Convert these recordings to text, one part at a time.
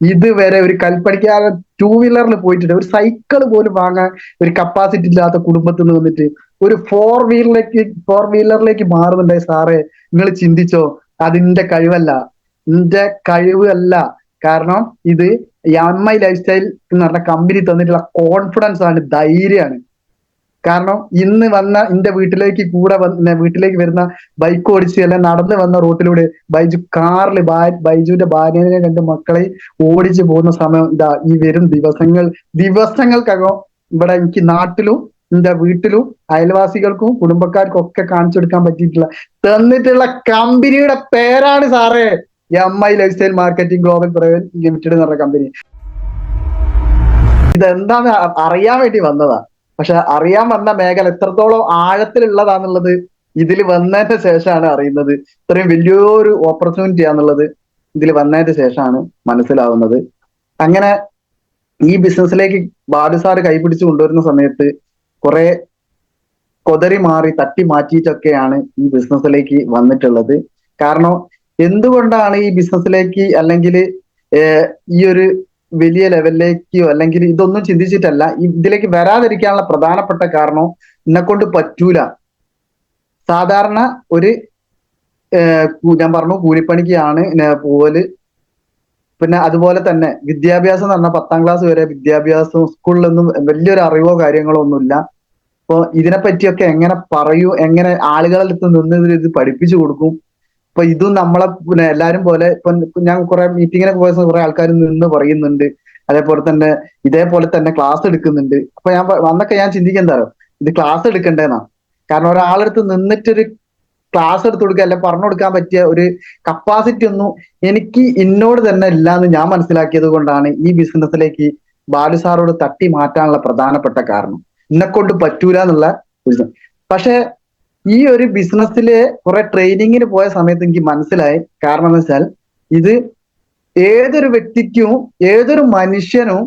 ഇതുവരെ ഒരു കൽപ്പടിക്കാതെ ടൂ വീലറിൽ പോയിട്ടുണ്ട്, ഒരു സൈക്കിൾ പോലും വാങ്ങാൻ ഒരു കപ്പാസിറ്റി ഇല്ലാത്ത കുടുംബത്തിൽ നിന്ന് വന്നിട്ട് ഒരു ഫോർ വീലറിലേക്ക് മാറുന്നുണ്ടേ സാറേ, നിങ്ങൾ ചിന്തിച്ചോ. അതിന്റെ കഴിവല്ല, നിന്റെ കഴിവ് അല്ല. കാരണം ഇത് MI ലൈഫ് സ്റ്റൈൽ എന്ന് പറഞ്ഞ കമ്പനി തന്നിട്ടുള്ള കോൺഫിഡൻസ് ആണ്, ധൈര്യമാണ്. കാരണം ഇന്ന് വന്ന എന്റെ വീട്ടിലേക്ക് വരുന്ന ബൈക്ക് ഓടിച്ച് അല്ലെ നടന്നു വന്ന റൂട്ടിലൂടെ ബൈജുവിന്റെ ഭാര്യനെ രണ്ട് മക്കളെ ഓടിച്ചു പോകുന്ന സമയം ഇതാ ഈ വരും ദിവസങ്ങൾക്കകം ഇവിടെ എനിക്ക് നാട്ടിലും എന്റെ വീട്ടിലും അയൽവാസികൾക്കും കുടുംബക്കാർക്കും ഒക്കെ കാണിച്ചു കൊടുക്കാൻ തന്നിട്ടുള്ള കമ്പനിയുടെ പേരാണ് സാറേ MI life style marketing global private limited എന്ന് പറഞ്ഞ കമ്പനി. ഇതെന്താന്ന് അറിയാൻ വേണ്ടി വന്നതാ. പക്ഷെ അറിയാൻ വന്ന മേഖല എത്രത്തോളം ആഴത്തിലുള്ളതാന്നുള്ളത് ഇതിൽ വന്നതിന് ശേഷമാണ് അറിയുന്നത്. ഇത്രയും വലിയൊരു ഓപ്പർച്യൂണിറ്റി ആന്നുള്ളത് ഇതിൽ വന്നതിന് ശേഷമാണ് മനസ്സിലാവുന്നത്. അങ്ങനെ ഈ ബിസിനസ്സിലേക്ക് ബാലു സാറ് കൈപിടിച്ച് കൊണ്ടുവരുന്ന സമയത്ത് കുറെ കൊതറി മാറി തട്ടി മാറ്റിയിട്ടൊക്കെയാണ് ഈ ബിസിനസ്സിലേക്ക് വന്നിട്ടുള്ളത്. കാരണം എന്തുകൊണ്ടാണ് ഈ ബിസിനസ്സിലേക്ക് അല്ലെങ്കിൽ ഈ ഒരു വലിയ ലെവലിലേക്കോ അല്ലെങ്കിൽ ഇതൊന്നും ചിന്തിച്ചിട്ടല്ല, ഇതിലേക്ക് വരാതിരിക്കാനുള്ള പ്രധാനപ്പെട്ട കാരണം എന്നെ കൊണ്ട് പറ്റൂല. സാധാരണ ഒരു ഞാൻ പറഞ്ഞു കൂലിപ്പണിക്കാണ് പോവല്. പിന്നെ അതുപോലെ തന്നെ വിദ്യാഭ്യാസം എന്ന് പറഞ്ഞാൽ 10ാം ക്ലാസ് വരെ വിദ്യാഭ്യാസം, സ്കൂളിലൊന്നും വലിയൊരു അറിവോ കാര്യങ്ങളോ ഒന്നുമില്ല. അപ്പൊ ഇതിനെപ്പറ്റിയൊക്കെ എങ്ങനെ പറയൂ, എങ്ങനെ ആളുകളുടെ അടുത്ത് നിന്ന് ഇത് പഠിപ്പിച്ചു കൊടുക്കും. അപ്പൊ ഇതും നമ്മളെ പിന്നെ എല്ലാരും പോലെ ഇപ്പൊ ഞാൻ കുറെ മീറ്റിങ്ങിനൊക്കെ പോയ കുറെ ആൾക്കാർ നിന്ന് പറയുന്നുണ്ട്, അതേപോലെ തന്നെ ക്ലാസ് എടുക്കുന്നുണ്ട്. അപ്പൊ അന്നൊക്കെ ഞാൻ ചിന്തിക്കുന്നതാരോ ഇത് ക്ലാസ് എടുക്കണ്ടേന്നാ. കാരണം ഒരാളടുത്ത് നിന്നിട്ടൊരു ക്ലാസ് എടുത്തു കൊടുക്കുക അല്ലെ പറഞ്ഞു കൊടുക്കാൻ പറ്റിയ ഒരു കപ്പാസിറ്റി ഒന്നും എനിക്ക് എന്നോട് തന്നെ ഇല്ലാന്ന് ഞാൻ മനസ്സിലാക്കിയത് കൊണ്ടാണ് ഈ ബിസിനസ്സിലേക്ക് ബാലു സാറോട് തട്ടി മാറ്റാനുള്ള പ്രധാനപ്പെട്ട കാരണം. എന്നെ കൊണ്ട് പറ്റൂല എന്നുള്ള ഒരു. പക്ഷെ ഈ ഒരു ബിസിനസ്സില് കുറെ ട്രെയിനിങ്ങിന് പോയ സമയത്ത് എനിക്ക് മനസ്സിലായി. കാരണം എന്ന് വെച്ചാൽ ഇത് ഏതൊരു വ്യക്തിക്കും ഏതൊരു മനുഷ്യനും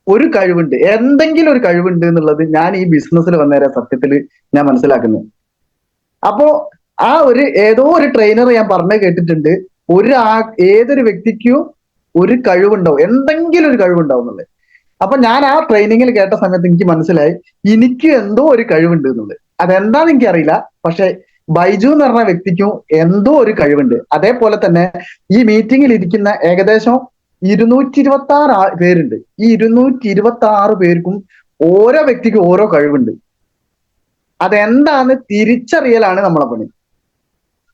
ഒരു കഴിവുണ്ട്, എന്തെങ്കിലും ഒരു കഴിവുണ്ട് എന്നുള്ളത് ഞാൻ ഈ ബിസിനസ്സിൽ വന്നേരെ സത്യത്തിൽ ഞാൻ മനസ്സിലാക്കുന്നത്. അപ്പോ ഏതോ ഒരു ട്രെയിനർ ഞാൻ പറഞ്ഞു കേട്ടിട്ടുണ്ട്, ഏതൊരു വ്യക്തിക്കും ഒരു കഴിവുണ്ടാവും, എന്തെങ്കിലും ഒരു കഴിവുണ്ടാവും എന്നുള്ളത്. അപ്പൊ ഞാൻ ആ ട്രെയിനിങ്ങിൽ കേട്ട സമയത്ത് എനിക്ക് മനസ്സിലായി എനിക്ക് എന്തോ ഒരു കഴിവുണ്ട് എന്നുള്ളത്. അതെന്താന്ന് എനിക്കറിയില്ല, പക്ഷെ ബൈജു എന്ന് പറഞ്ഞ വ്യക്തിക്കും എന്തോ ഒരു കഴിവുണ്ട്. അതേപോലെ തന്നെ ഈ മീറ്റിംഗിൽ ഇരിക്കുന്ന ഏകദേശം 226 പേരുണ്ട്. ഈ 226 പേർക്കും ഓരോ വ്യക്തിക്കും ഓരോ കഴിവുണ്ട്. അതെന്താന്ന് തിരിച്ചറിയലാണ് നമ്മളെ പണി.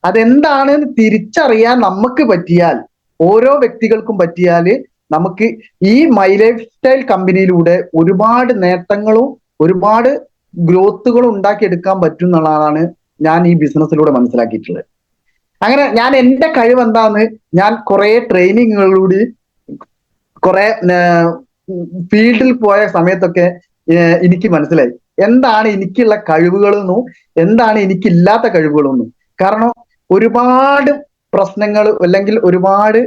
അതെന്താണെന്ന് തിരിച്ചറിയാൻ നമുക്ക് പറ്റിയാൽ, ഓരോ വ്യക്തികൾക്കും പറ്റിയാല് നമുക്ക് ഈ മൈ ലൈഫ് സ്റ്റൈൽ കമ്പനിയിലൂടെ ഒരുപാട് നേട്ടങ്ങളും ഒരുപാട് ഗ്രോത്തുകളും ഉണ്ടാക്കിയെടുക്കാൻ പറ്റും എന്നുള്ളതാണ് ഞാൻ ഈ ബിസിനസ്സിലൂടെ മനസ്സിലാക്കിയിട്ടുള്ളത്. അങ്ങനെ ഞാൻ എന്റെ കഴിവ് എന്താന്ന് ഞാൻ കുറെ ട്രെയിനിങ്ങുകളിലൂടെ കുറെ ഫീൽഡിൽ പോയ സമയത്തൊക്കെ എനിക്ക് മനസ്സിലായി എന്താണ് എനിക്കുള്ള കഴിവുകളെന്നും എന്താണ് എനിക്കില്ലാത്ത കഴിവുകളെന്നും. കാരണം ഒരുപാട് പ്രശ്നങ്ങൾ അല്ലെങ്കിൽ ഒരുപാട്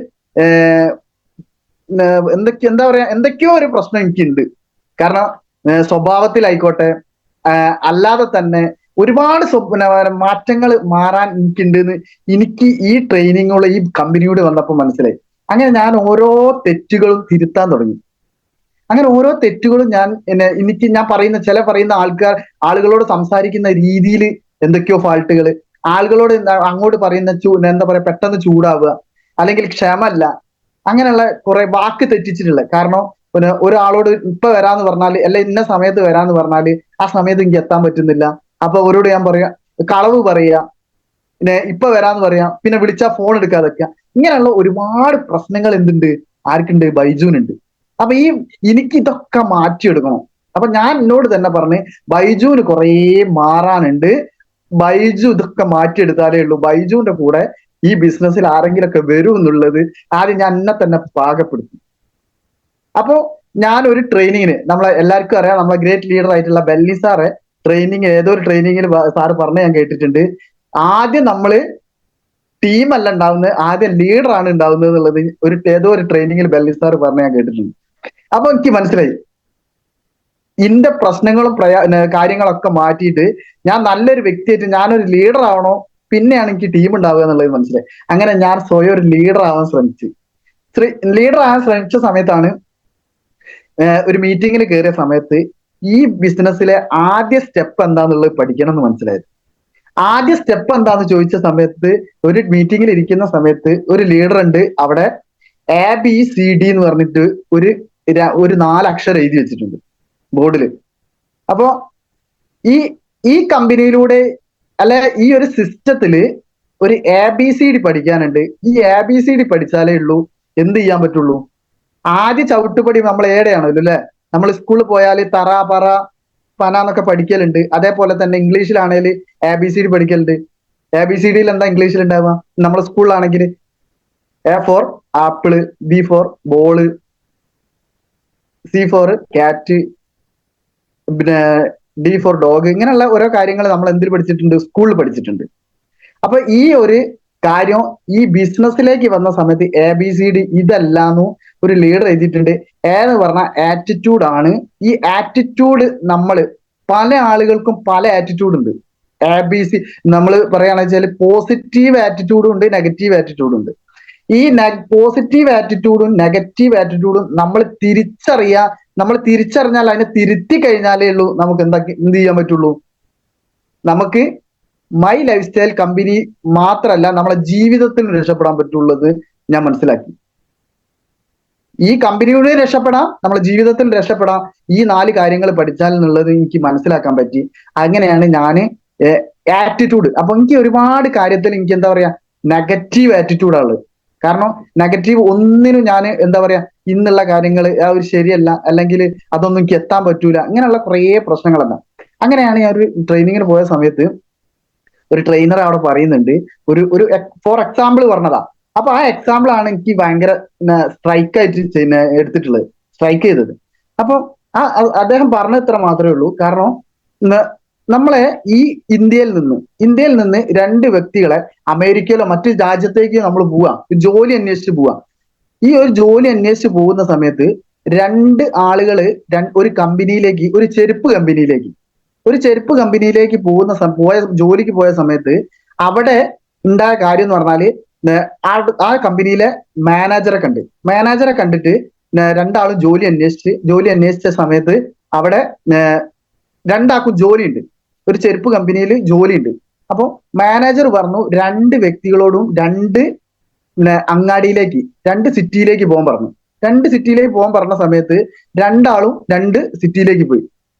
എന്തൊക്കെയോ ഒരു പ്രശ്നം എനിക്കുണ്ട്. കാരണം സ്വഭാവത്തിലായിക്കോട്ടെ അല്ലാതെ തന്നെ ഒരുപാട് മാറ്റങ്ങൾ മാറാൻ എനിക്കുണ്ട് എനിക്ക് ഈ ട്രെയിനിങ്ങുള്ള ഈ കമ്പനിയോട് വന്നപ്പോൾ മനസ്സിലായി. അങ്ങനെ ഞാൻ ഓരോ തെറ്റുകളും തിരുത്താൻ തുടങ്ങി. അങ്ങനെ ഓരോ തെറ്റുകളും ഞാൻ പറയുന്ന ആളുകളോട് സംസാരിക്കുന്ന രീതിയിൽ എന്തൊക്കെയോ ഫാൾട്ടുകൾ, ആളുകളോട് അങ്ങോട്ട് പറയുന്ന പെട്ടെന്ന് ചൂടാവുക, അല്ലെങ്കിൽ ക്ഷമല്ല, അങ്ങനെയുള്ള കുറെ വാക്ക് തെറ്റിച്ചിട്ടുള്ളത്. കാരണം പിന്നെ ഒരാളോട് ഇപ്പൊ വരാന്ന് പറഞ്ഞാല് അല്ല ഇന്ന സമയത്ത് വരാന്ന് പറഞ്ഞാല് ആ സമയത്ത് എനിക്ക് എത്താൻ പറ്റുന്നില്ല. അപ്പൊ അവരോട് ഞാൻ പറയാ കളവ് പറയുക, പിന്നെ ഇപ്പൊ വരാന്ന് പറയാം, പിന്നെ വിളിച്ചാൽ ഫോൺ എടുക്കാതൊക്കെ. ഇങ്ങനെയുള്ള ഒരുപാട് പ്രശ്നങ്ങൾ ആർക്കുണ്ട്? ബൈജുവിനുണ്ട്. അപ്പൊ എനിക്ക് ഇതൊക്കെ മാറ്റിയെടുക്കണം. അപ്പൊ ഞാൻ എന്നോട് തന്നെ പറഞ്ഞ് ബൈജുവിന് കുറേ മാറാനുണ്ട്, ബൈജു ഇതൊക്കെ മാറ്റിയെടുത്താലേ ഉള്ളൂ ബൈജുവിന്റെ കൂടെ ഈ ബിസിനസ്സിൽ ആരെങ്കിലൊക്കെ വരും എന്നുള്ളത് ആദ്യം ഞാൻ എന്നെ തന്നെ പാകപ്പെടുത്തി. അപ്പോ ഞാൻ ഒരു ട്രെയിനിങ്ങിന് എല്ലാവർക്കും അറിയാം, നമ്മളെ ഗ്രേറ്റ് ലീഡർ ആയിട്ടുള്ള ബെല്ലി സാറെ ഏതോ ഒരു ട്രെയിനിങ്ങിൽ സാറ് പറഞ്ഞ ഞാൻ കേട്ടിട്ടുണ്ട്. ആദ്യം നമ്മള് ടീമല്ല ഉണ്ടാവുന്നത്, ആദ്യം ലീഡറാണ് ഉണ്ടാവുന്നത് എന്നുള്ളത് ഏതോ ഒരു ട്രെയിനിങ്ങിൽ ബെല്ലി സാറ് പറഞ്ഞ ഞാൻ കേട്ടിട്ടുണ്ട്. അപ്പൊ എനിക്ക് മനസ്സിലായി ഇന്റെ പ്രശ്നങ്ങളും കാര്യങ്ങളൊക്കെ മാറ്റിയിട്ട് ഞാൻ നല്ലൊരു വ്യക്തിയായിട്ട് ഞാനൊരു ലീഡർ ആവണോ, പിന്നെയാണ് എനിക്ക് ടീം ഉണ്ടാവുക എന്നുള്ളത് മനസ്സിലായി. അങ്ങനെ ഞാൻ സ്വയം ഒരു ലീഡർ ആവാൻ ശ്രമിച്ചു. ലീഡർ ആകാൻ ശ്രമിച്ച സമയത്താണ് ഒരു മീറ്റിങ്ങിൽ കയറിയ സമയത്ത് ഈ ബിസിനസ്സിലെ ആദ്യ സ്റ്റെപ്പ് എന്താന്നുള്ളത് പഠിക്കണം എന്ന് മനസ്സിലായത്. ആദ്യ സ്റ്റെപ്പ് എന്താന്ന് ചോദിച്ച സമയത്ത് ഒരു മീറ്റിങ്ങിൽ ഇരിക്കുന്ന സമയത്ത് ഒരു ലീഡർ ഉണ്ട് അവിടെ, ABCD എന്ന് പറഞ്ഞിട്ട് ഒരു 4 അക്ഷരം എഴുതി വെച്ചിട്ടുണ്ട് ബോർഡിൽ. അപ്പോ ഈ ഈ കമ്പനിയിലൂടെ അല്ലെ ഈ ഒരു സിസ്റ്റത്തില് ഒരു ABCD പഠിക്കാനുണ്ട്. ഈ ABCD പഠിച്ചാലേ ഉള്ളൂ എന്ത് ചെയ്യാൻ പറ്റുള്ളൂ. ആദ്യ ചവിട്ടുപടി നമ്മൾ ഏടെയാണല്ലോ അല്ലെ, നമ്മൾ സ്കൂളിൽ പോയാൽ തറ പറ പന എന്നൊക്കെ പഠിക്കലുണ്ട്. അതേപോലെ തന്നെ ഇംഗ്ലീഷിലാണെങ്കിൽ ABCD പഠിക്കലുണ്ട്. ABCDയിൽ എന്താ ഇംഗ്ലീഷിൽ ഉണ്ടാവുക? നമ്മുടെ സ്കൂളിലാണെങ്കിൽ A for apple, B for ball, C for cat, പിന്നെ D ഫോർ ഡോഗ്, ഇങ്ങനെയുള്ള ഓരോ കാര്യങ്ങൾ നമ്മൾ എന്തിൽ പഠിച്ചിട്ടുണ്ട്? സ്കൂളിൽ പഠിച്ചിട്ടുണ്ട്. അപ്പൊ ഈ ഒരു കാര്യം ഈ ബിസിനസ്സിലേക്ക് വന്ന സമയത്ത് ABCD ഇതല്ലാന്നു ഒരു ലീഡർ എഴുതിയിട്ടുണ്ട്. എന്ന് പറഞ്ഞ ആറ്റിറ്റ്യൂഡ് ആണ്. ഈ ആറ്റിറ്റ്യൂഡ് പല ആളുകൾക്കും പല ആറ്റിറ്റ്യൂഡ് ഉണ്ട്. ABC നമ്മൾ പറയുകയാണെന്ന് വെച്ചാൽ പോസിറ്റീവ് ആറ്റിറ്റ്യൂഡും ഉണ്ട്, നെഗറ്റീവ് ആറ്റിറ്റ്യൂഡും ഉണ്ട്. ഈ പോസിറ്റീവ് ആറ്റിറ്റ്യൂഡും നെഗറ്റീവ് ആറ്റിറ്റ്യൂഡും നമ്മൾ തിരിച്ചറിഞ്ഞാൽ അതിനെ തിരുത്തി കഴിഞ്ഞാലേ ഉള്ളൂ നമുക്ക് എന്ത് ചെയ്യാൻ പറ്റുള്ളൂ. നമുക്ക് മൈ ലൈഫ് സ്റ്റൈൽ കമ്പനി മാത്രമല്ല നമ്മളെ ജീവിതത്തിൽ രക്ഷപ്പെടാൻ പറ്റുള്ളത് ഞാൻ മനസ്സിലാക്കി. ഈ കമ്പനിയുടെ രക്ഷപ്പെടാം, നമ്മളെ ജീവിതത്തിൽ രക്ഷപ്പെടാം, ഈ 4 കാര്യങ്ങൾ പഠിച്ചാൽ എന്നുള്ളത് എനിക്ക് മനസ്സിലാക്കാൻ പറ്റി. അങ്ങനെയാണ് ഞാൻ ആറ്റിറ്റ്യൂഡ്. അപ്പൊ എനിക്ക് ഒരുപാട് കാര്യത്തിൽ എനിക്ക് എന്താ പറയാ നെഗറ്റീവ് ആറ്റിറ്റ്യൂഡാണ്. കാരണം നെഗറ്റീവ് ഒന്നിനും ഞാൻ എന്താ പറയാ ഇന്നുള്ള കാര്യങ്ങൾ ഒരു ശരിയല്ല, അല്ലെങ്കിൽ അതൊന്നും എനിക്ക് എത്താൻ പറ്റൂല, ഇങ്ങനെയുള്ള കുറേ പ്രശ്നങ്ങളല്ല. അങ്ങനെയാണ് ഞാൻ ഒരു ട്രെയിനിങ്ങിന് പോയ സമയത്ത് ഒരു ട്രെയിനർ അവിടെ പറയുന്നുണ്ട്, ഒരു ഫോർ എക്സാമ്പിൾ പറഞ്ഞതാ. അപ്പൊ ആ എക്സാമ്പിൾ ആണ് എനിക്ക് ഭയങ്കര സ്ട്രൈക്ക് ആയിട്ട് എടുത്തിട്ടുള്ളത്, സ്ട്രൈക്ക് ചെയ്തത്. അപ്പൊ അദ്ദേഹം പറഞ്ഞ ഇത്ര മാത്രമേ ഉള്ളൂ. കാരണം നമ്മളെ ഈ ഇന്ത്യയിൽ നിന്ന് 2 വ്യക്തികളെ അമേരിക്കയിലോ മറ്റു രാജ്യത്തേക്കോ നമ്മൾ പോവാം, ജോലി അന്വേഷിച്ച് പോവാം. ഈ ഒരു ജോലി അന്വേഷിച്ച് പോകുന്ന സമയത്ത് 2 ആളുകള് ഒരു കമ്പനിയിലേക്ക്, ഒരു ചെരുപ്പ് കമ്പനിയിലേക്ക് ജോലിക്ക് പോയ സമയത്ത് അവിടെ ഉണ്ടായ കാര്യം എന്ന് പറഞ്ഞാല് ആ കമ്പനിയിലെ മാനേജറെ കണ്ടിട്ട് 2 ആളും ജോലി അന്വേഷിച്ച സമയത്ത് അവിടെ 2 ആൾക്കും ജോലിയുണ്ട്, ഒരു ചെരുപ്പ് കമ്പനിയിൽ ജോലിയുണ്ട്. അപ്പൊ മാനേജർ പറഞ്ഞു 2 വ്യക്തികളോടും 2 അങ്ങാടിയിലേക്ക് 2 സിറ്റിയിലേക്ക് പോകാൻ പറഞ്ഞു. 2 സിറ്റിയിലേക്ക് പോകാൻ പറഞ്ഞ സമയത്ത് 2 ആളും 2 സിറ്റിയിലേക്ക് പോയി.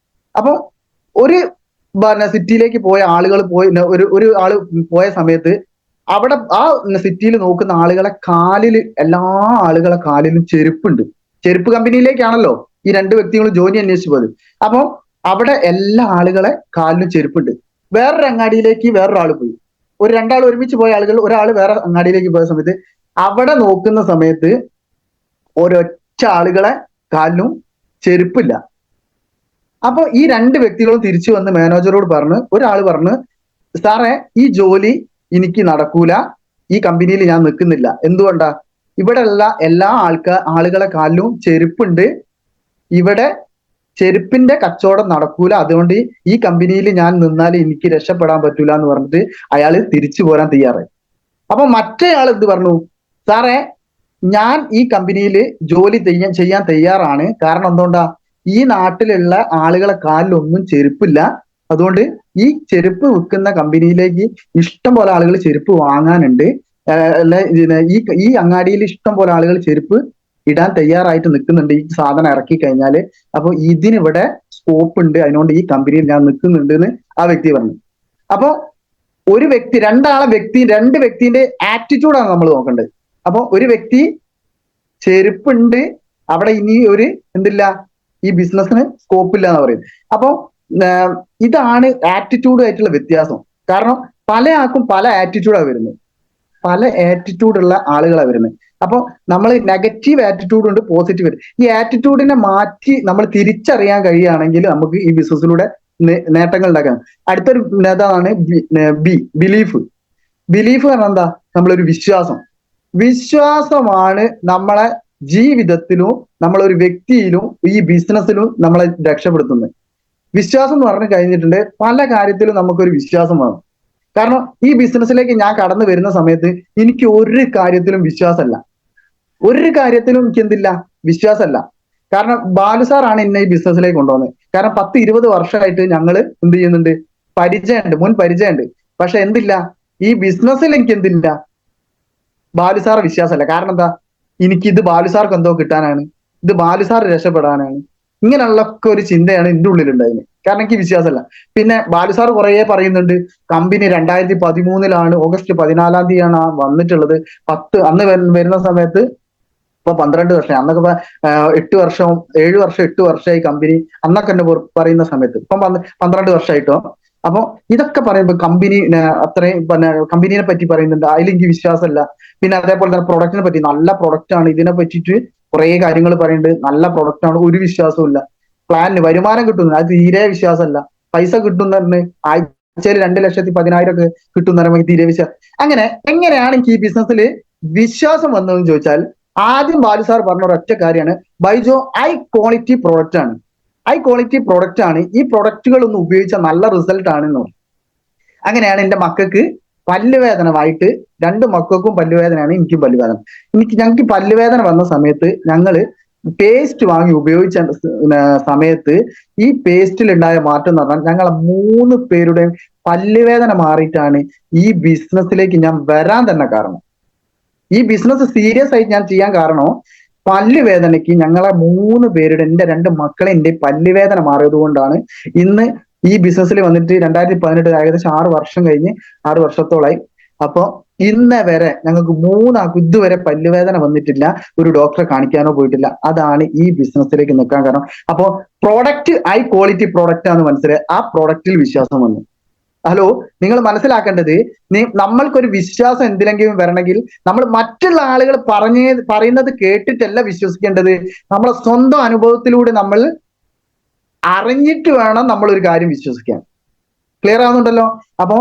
അപ്പൊ ഒരു സിറ്റിയിലേക്ക് പോയ ആളുകൾ ഒരു ആള് പോയ സമയത്ത് അവിടെ ആ സിറ്റിയിൽ നോക്കുന്ന ആളുകളെ എല്ലാ ആളുകളെ കാലിലും ചെരുപ്പുണ്ട്. ചെരുപ്പ് കമ്പനിയിലേക്കാണല്ലോ ഈ 2 വ്യക്തികളും ജോലി അന്വേഷിച്ചു പോയത്. അപ്പൊ അവിടെ എല്ലാ ആളുകളെ കാലിലും ചെരുപ്പുണ്ട്. വേറൊരു അങ്ങാടിയിലേക്ക് വേറൊരാൾ പോയി. ഒരു 2 ആൾ ഒരുമിച്ച് പോയ ആളുകൾ, ഒരാൾ വേറെ അങ്ങാടിയിലേക്ക് പോയ സമയത്ത് അവിടെ നോക്കുന്ന സമയത്ത് ഒരൊറ്റ ആളുകളെ കാലിലും ചെരുപ്പില്ല. അപ്പൊ ഈ 2 വ്യക്തികളും തിരിച്ചു വന്ന് മാനേജറോട് ഒരാൾ പറഞ്ഞു, സാറേ ഈ ജോലി എനിക്ക് നടക്കൂല, ഈ കമ്പനിയിൽ ഞാൻ നിൽക്കുന്നില്ല. എന്തുകൊണ്ടാ? ഇവിടെ ഉള്ള എല്ലാ ആളുകളെ കാലിലും ചെരുപ്പുണ്ട്, ഇവിടെ ചെരുപ്പിന്റെ കച്ചവടം നടക്കൂല, അതുകൊണ്ട് ഈ കമ്പനിയിൽ ഞാൻ നിന്നാൽ എനിക്ക് രക്ഷപ്പെടാൻ പറ്റൂല എന്ന് പറഞ്ഞിട്ട് അയാൾ തിരിച്ചു പോരാൻ തയ്യാറായി. അപ്പൊ മറ്റേ ആൾ എന്ത് പറഞ്ഞു? സാറേ ഞാൻ ഈ കമ്പനിയിൽ ജോലി ചെയ്യാൻ തയ്യാറാണ്. കാരണം എന്തുകൊണ്ടാ? ഈ നാട്ടിലുള്ള ആളുകളെ കാലിലൊന്നും ചെരുപ്പില്ല, അതുകൊണ്ട് ഈ ചെരുപ്പ് വിൽക്കുന്ന കമ്പനിയിലേക്ക് ഇഷ്ടം പോലെ ആളുകൾ ചെരുപ്പ് വാങ്ങാനുണ്ട്, ഈ അങ്ങാടിയിൽ ഇഷ്ടം പോലെ ആളുകൾ ചെരുപ്പ് ഇടാൻ തയ്യാറായിട്ട് നിൽക്കുന്നുണ്ട് ഈ സാധനം ഇറക്കി കഴിഞ്ഞാല്. അപ്പൊ ഇതിനിവിടെ സ്കോപ്പ് ഉണ്ട്, അതിനോണ്ട് ഈ കമ്പനിയിൽ ഞാൻ നിൽക്കുന്നുണ്ട് എന്ന് ആ വ്യക്തി പറഞ്ഞു. അപ്പൊ ഒരു വ്യക്തി, 2 വ്യക്തിന്റെ ആറ്റിറ്റ്യൂഡാണ് നമ്മൾ നോക്കേണ്ടത്. അപ്പൊ ഒരു വ്യക്തി ചെരുപ്പുണ്ട്, അവിടെ ഇനി എന്തില്ല, ഈ ബിസിനസ്സിന് സ്കോപ്പ് ഇല്ല എന്ന് പറയുന്നത്. അപ്പൊ ഇതാണ് ആറ്റിറ്റ്യൂഡായിട്ടുള്ള വ്യത്യാസം. കാരണം പല ആൾക്കും പല ആറ്റിറ്റ്യൂഡാണ് വരുന്നത്, പല ആറ്റിറ്റ്യൂഡുള്ള ആളുകളാണ് വരുന്നത്. അപ്പൊ നമ്മൾ നെഗറ്റീവ് ആറ്റിറ്റ്യൂഡ് ഉണ്ട്, പോസിറ്റീവ്. ഈ ആറ്റിറ്റ്യൂഡിനെ മാറ്റി നമ്മൾ തിരിച്ചറിയാൻ കഴിയുകയാണെങ്കിൽ നമുക്ക് ഈ ബിസിനസ്സിലൂടെ നേട്ടങ്ങൾ ഉണ്ടാക്കാം. അടുത്തൊരു നേതാവാണ് ബിലീഫ്. ബിലീഫ് പറഞ്ഞാൽ എന്താ? നമ്മളൊരു വിശ്വാസമാണ് നമ്മളെ ജീവിതത്തിലും നമ്മളൊരു വ്യക്തിയിലും ഈ ബിസിനസ്സിലും നമ്മളെ രക്ഷപ്പെടുത്തുന്നത്. വിശ്വാസം എന്ന് പറഞ്ഞു കഴിഞ്ഞിട്ടുണ്ട് പല കാര്യത്തിലും നമുക്കൊരു വിശ്വാസം വേണം. കാരണം ഈ ബിസിനസ്സിലേക്ക് ഞാൻ കടന്നു വരുന്ന സമയത്ത് എനിക്ക് ഒരു കാര്യത്തിലും വിശ്വാസമല്ല. ഒരു കാര്യത്തിലും എനിക്ക് എന്തില്ല, വിശ്വാസമല്ല. കാരണം ബാലു സാറാണ് എന്നെ ഈ ബിസിനസ്സിലേക്ക് കൊണ്ടുവന്നത്. കാരണം 10-20 വർഷമായിട്ട് ഞങ്ങൾ എന്ത് ചെയ്യുന്നുണ്ട്, പരിചയമുണ്ട്, മുൻ പരിചയമുണ്ട്. പക്ഷെ എന്തില്ല, ഈ ബിസിനസ്സിൽ എനിക്ക് എന്തില്ല, ബാലു സാറെ വിശ്വാസമല്ല. കാരണം എന്താ, എനിക്ക് ഇത് ബാലു സാർക്ക് എന്തോ കിട്ടാനാണ്, ഇത് ബാലു സാർ രക്ഷപ്പെടാനാണ്, ഇങ്ങനെയുള്ളൊക്കെ ഒരു ചിന്തയാണ് എൻ്റെ ഉള്ളിലുണ്ടായിരുന്നത്. കാരണം എനിക്ക് വിശ്വാസമല്ല. പിന്നെ ബാലു സാർ കുറേ പറയുന്നുണ്ട്, കമ്പനി 2013 ഓഗസ്റ്റ് 14 വന്നിട്ടുള്ളത്. അന്ന് വരുന്ന സമയത്ത് ഇപ്പൊ 12 വർഷം, അന്നൊക്കെ 8 വർഷം 7 വർഷം 8 വർഷമായി കമ്പനി, അന്നൊക്കെ എന്നെ പറയുന്ന സമയത്ത്. ഇപ്പം 12 വർഷമായിട്ടോ. അപ്പൊ ഇതൊക്കെ പറയുമ്പോൾ കമ്പനി അത്രയും പിന്നെ കമ്പനീനെ പറ്റി പറയുന്നുണ്ട്, അതിൽ എനിക്ക് വിശ്വാസമല്ല. പിന്നെ അതേപോലെ തന്നെ പ്രൊഡക്റ്റിനെ പറ്റി, നല്ല പ്രൊഡക്റ്റ് ആണ്, ഇതിനെ പറ്റിയിട്ട് കുറെ കാര്യങ്ങൾ പറയുന്നുണ്ട്, നല്ല പ്രൊഡക്റ്റ് ആണ്, ഒരു വിശ്വാസവും ഇല്ല. പ്ലാനിന് വരുമാനം കിട്ടുന്നു, അത് തീരെ വിശ്വാസമല്ല. പൈസ കിട്ടുന്ന ആഴ്ചയിൽ 2,10,000 ഒക്കെ കിട്ടുന്ന തീരെ വിശ്വാസം. അങ്ങനെ എങ്ങനെയാണ് എനിക്ക് ഈ ബിസിനസ്സിൽ വിശ്വാസം വന്നതെന്ന് ചോദിച്ചാൽ, ആദ്യം ബാലു സാർ പറഞ്ഞ ഒരൊറ്റ കാര്യമാണ്, ബൈജോ ഹൈ ക്വാളിറ്റി പ്രോഡക്റ്റ് ആണ്, ഹൈ ക്വാളിറ്റി പ്രോഡക്റ്റ് ആണ്, ഈ പ്രൊഡക്റ്റുകൾ ഒന്ന് ഉപയോഗിച്ചാൽ നല്ല റിസൾട്ട് ആണെന്ന് പറഞ്ഞു. അങ്ങനെയാണ് എൻ്റെ മക്കൾക്ക് പല്ലുവേദനമായിട്ട്, 2 മക്കൾക്കും പല്ലുവേദനയാണ്, എനിക്കും പല്ലുവേദന. ഞങ്ങൾക്ക് പല്ലുവേദന വന്ന സമയത്ത് ഞങ്ങള് പേസ്റ്റ് വാങ്ങി ഉപയോഗിച്ച സമയത്ത് ഈ പേസ്റ്റിൽ ഉണ്ടായ മാറ്റം എന്ന് പറഞ്ഞാൽ ഞങ്ങളെ 3 പേരുടെയും പല്ലുവേദന മാറിയിട്ടാണ് ഈ ബിസിനസ്സിലേക്ക് ഞാൻ വരാൻ തന്നെ കാരണം. ഈ ബിസിനസ് സീരിയസ് ആയിട്ട് ഞാൻ ചെയ്യാൻ കാരണം പല്ലുവേദനയ്ക്ക് ഞങ്ങളെ 3 പേരുടെ, എൻ്റെ 2 മക്കളെ എൻ്റെ പല്ലുവേദന മാറിയത് കൊണ്ടാണ് ഇന്ന് ഈ ബിസിനസ്സിൽ വന്നിട്ട് 2018 ഏകദേശം 6 വർഷം കഴിഞ്ഞ് 6 വർഷത്തോളായി. അപ്പൊ ഇന്ന് വരെ ഞങ്ങൾക്ക് 3 ആൾക്കും ഇതുവരെ പല്ലുവേദന വന്നിട്ടില്ല, ഒരു ഡോക്ടറെ കാണിക്കാനോ പോയിട്ടില്ല. അതാണ് ഈ ബിസിനസ്സിലേക്ക് നിൽക്കാൻ കാരണം. അപ്പോ പ്രോഡക്റ്റ് ഹൈ ക്വാളിറ്റി പ്രോഡക്റ്റ് ആണെന്ന് മനസ്സിലായി, ആ പ്രോഡക്റ്റിൽ വിശ്വാസം വന്നു. ഹലോ, നിങ്ങൾ മനസ്സിലാക്കേണ്ടത്, നമ്മൾക്കൊരു വിശ്വാസം എന്തിലെങ്കിലും വരണമെങ്കിൽ നമ്മൾ മറ്റുള്ള ആളുകൾ പറയുന്നത് കേട്ടിട്ടല്ല വിശ്വസിക്കേണ്ടത്, നമ്മളെ സ്വന്തം അനുഭവത്തിലൂടെ നമ്മൾ അറിഞ്ഞിട്ട് വേണം നമ്മൾ ഒരു കാര്യം വിശ്വസിക്കാൻ. ക്ലിയർ ആവുന്നുണ്ടല്ലോ? അപ്പൊ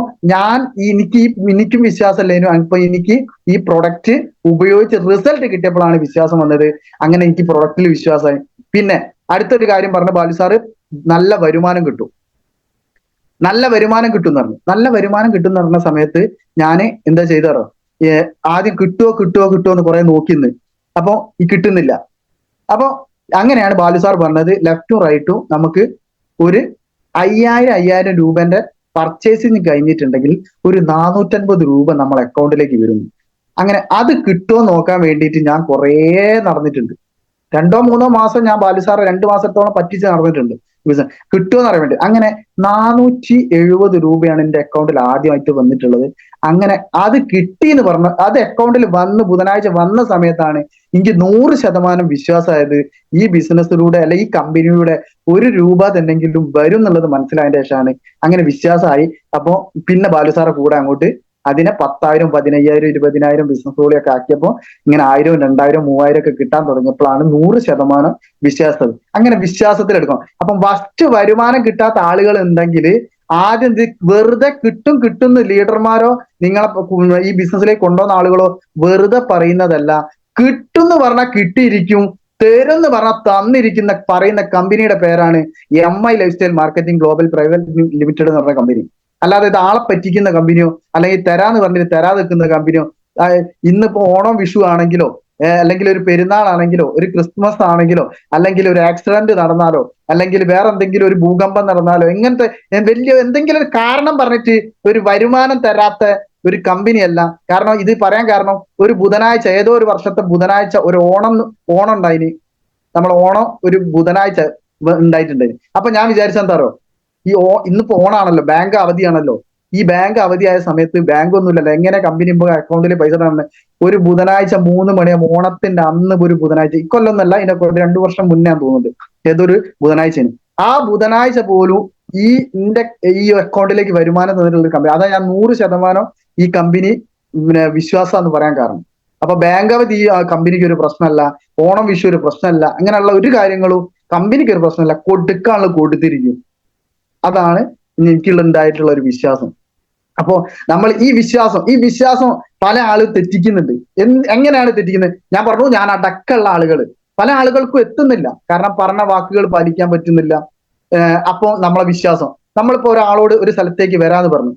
എനിക്കും വിശ്വാസമല്ലേനു. അപ്പൊ എനിക്ക് ഈ പ്രൊഡക്റ്റ് ഉപയോഗിച്ച് റിസൾട്ട് കിട്ടിയപ്പോഴാണ് വിശ്വാസം വന്നത്. അങ്ങനെ എനിക്ക് പ്രൊഡക്റ്റിൽ വിശ്വാസമായി. പിന്നെ അടുത്തൊരു കാര്യം പറഞ്ഞ ബാലു സാറ്, നല്ല വരുമാനം കിട്ടും, നല്ല വരുമാനം കിട്ടും എന്ന് പറഞ്ഞു. നല്ല വരുമാനം കിട്ടും എന്ന് പറഞ്ഞ സമയത്ത് ഞാൻ എന്താ ചെയ്താറോ, ആദ്യം കിട്ടുമോ എന്ന് കുറെ നോക്കിന്ന്. അപ്പൊ ഈ കിട്ടുന്നില്ല. അപ്പൊ അങ്ങനെയാണ് ബാലു സാർ പറഞ്ഞത്, ലെഫ്റ്റും റൈറ്റും നമുക്ക് ഒരു 5,000 രൂപന്റെ പർച്ചേസിങ് കഴിഞ്ഞിട്ടുണ്ടെങ്കിൽ ഒരു 450 രൂപ നമ്മളെ അക്കൗണ്ടിലേക്ക് വരുന്നു. അങ്ങനെ അത് കിട്ടുമോ നോക്കാൻ വേണ്ടിയിട്ട് ഞാൻ കുറേ നടന്നിട്ടുണ്ട്. 2-3 മാസം ഞാൻ ബാലു സാറെ 2 മാസത്തോളം പറ്റിച്ച് നടന്നിട്ടുണ്ട്. കിട്ടുമെന്ന് അറിയാൻ വേണ്ടി. അങ്ങനെ 470 രൂപയാണ് എൻ്റെ അക്കൗണ്ടിൽ ആദ്യമായിട്ട് വന്നിട്ടുള്ളത്. അങ്ങനെ അത് കിട്ടി എന്ന് പറഞ്ഞ, അത് അക്കൗണ്ടിൽ ബുധനാഴ്ച വന്ന സമയത്താണ് എനിക്ക് 100% വിശ്വാസമായത്, ഈ ബിസിനസ്സിലൂടെ അല്ലെ ഈ കമ്പനിയുടെ 1 രൂപ തന്നെങ്കിലും വരും എന്നുള്ളത് മനസ്സിലായതിന്റെ ശേഷമാണ് അങ്ങനെ വിശ്വാസമായി. അപ്പൊ പിന്നെ ബാലു സാറെ കൂടെ അങ്ങോട്ട് അതിനെ 10,000, 15,000, 20,000 ബിസിനസ്സുകളൊക്കെ ആക്കിയപ്പോൾ ഇങ്ങനെ 1,000, 2,000, 3,000 ഒക്കെ കിട്ടാൻ തുടങ്ങിയപ്പോഴാണ് 100% വിശ്വാസം. അങ്ങനെ വിശ്വാസത്തിൽ എടുക്കണം. അപ്പം ഫസ്റ്റ് വരുമാനം കിട്ടാത്ത ആളുകൾ ഉണ്ടെങ്കിൽ ആദ്യം വെറുതെ കിട്ടുന്ന ലീഡർമാരോ നിങ്ങളെ ഈ ബിസിനസ്സിലേക്ക് കൊണ്ടുവന്ന ആളുകളോ വെറുതെ പറയുന്നതല്ല. കിട്ടുമെന്ന് പറഞ്ഞാൽ കിട്ടിയിരിക്കും, തരുമെന്ന് പറഞ്ഞാൽ തന്നിരിക്കുന്ന പറയുന്ന കമ്പനിയുടെ പേരാണ് MI life style marketing global private limited എന്ന് പറഞ്ഞ കമ്പനി. അല്ലാതെ ഇത് ആളെ പറ്റിക്കുന്ന കമ്പനിയോ അല്ലെങ്കിൽ തരാന്ന് പറഞ്ഞിട്ട് തരാതെ നിൽക്കുന്ന കമ്പനിയോ. ഇന്നിപ്പോ ഓണം, വിഷു ആണെങ്കിലോ അല്ലെങ്കിൽ ഒരു പെരുന്നാൾ ആണെങ്കിലോ ഒരു ക്രിസ്മസ് ആണെങ്കിലോ അല്ലെങ്കിൽ ഒരു ആക്സിഡന്റ് നടന്നാലോ അല്ലെങ്കിൽ വേറെ എന്തെങ്കിലും ഒരു ഭൂകമ്പം നടന്നാലോ ഇങ്ങനത്തെ വലിയ എന്തെങ്കിലും ഒരു കാരണം പറഞ്ഞിട്ട് ഒരു വരുമാനം തരാത്ത ഒരു കമ്പനിയല്ല. കാരണം ഇത് പറയാൻ കാരണം, ഒരു ബുധനാഴ്ച, ഏതോ ഒരു വർഷത്തെ ബുധനാഴ്ച ഒരു ഓണം ഉണ്ടായിന്, നമ്മൾ ഓണം ഒരു ബുധനാഴ്ച ഉണ്ടായിട്ടുണ്ടായിന്. അപ്പൊ ഞാൻ വിചാരിച്ചെന്താറോ, ഇന്നിപ്പോ ഓണാണല്ലോ, ബാങ്ക് അവധിയാണല്ലോ, ഈ ബാങ്ക് അവധിയായ സമയത്ത് ബാങ്ക് ഒന്നുമില്ലല്ലോ, എങ്ങനെ കമ്പനി അക്കൗണ്ടിൽ പൈസ ഇടാണ്? ഒരു ബുധനാഴ്ച 3 മണിയാകും, ഓണത്തിന്റെ അന്ന് ഒരു ബുധനാഴ്ച, ഇക്കൊല്ലൊന്നല്ല, ഇതിനൊക്കെ 2 വർഷം മുന്നേ തോന്നുന്നുണ്ട്, ഏതൊരു ബുധനാഴ്ചന്. ആ ബുധനാഴ്ച പോലും ഈ അക്കൗണ്ടിലേക്ക് വരുമാനം തന്നിട്ടുള്ള ഒരു കമ്പനി. അതാ ഞാൻ 100% ഈ കമ്പനി വിശ്വാസം എന്ന് പറയാൻ കാരണം. അപ്പൊ ബാങ്ക് അവധി ആ കമ്പനിക്ക് ഒരു പ്രശ്നമല്ല, ഓണം, വിഷു ഒരു പ്രശ്നമല്ല, അങ്ങനെയുള്ള ഒരു കാര്യങ്ങളും കമ്പനിക്ക് ഒരു പ്രശ്നമല്ല, കൊടുക്കാനുള്ള കൊടുത്തിരിക്കും. അതാണ് എനിക്കുണ്ടായിട്ടുള്ള ഒരു വിശ്വാസം. അപ്പോ നമ്മൾ ഈ വിശ്വാസം പല ആളും തെറ്റിക്കുന്നുണ്ട്. എങ്ങനെയാണ് തെറ്റിക്കുന്നത്? ഞാൻ പറഞ്ഞു, ഞാൻ അടക്കമുള്ള ആളുകൾ പല ആളുകൾക്കും എത്തുന്നില്ല, കാരണം പറഞ്ഞ വാക്കുകൾ പാലിക്കാൻ പറ്റുന്നില്ല. അപ്പോ നമ്മളെ വിശ്വാസം, നമ്മളിപ്പോ ഒരാളോട് ഒരു സ്ഥലത്തേക്ക് വരാന്ന് പറഞ്ഞു,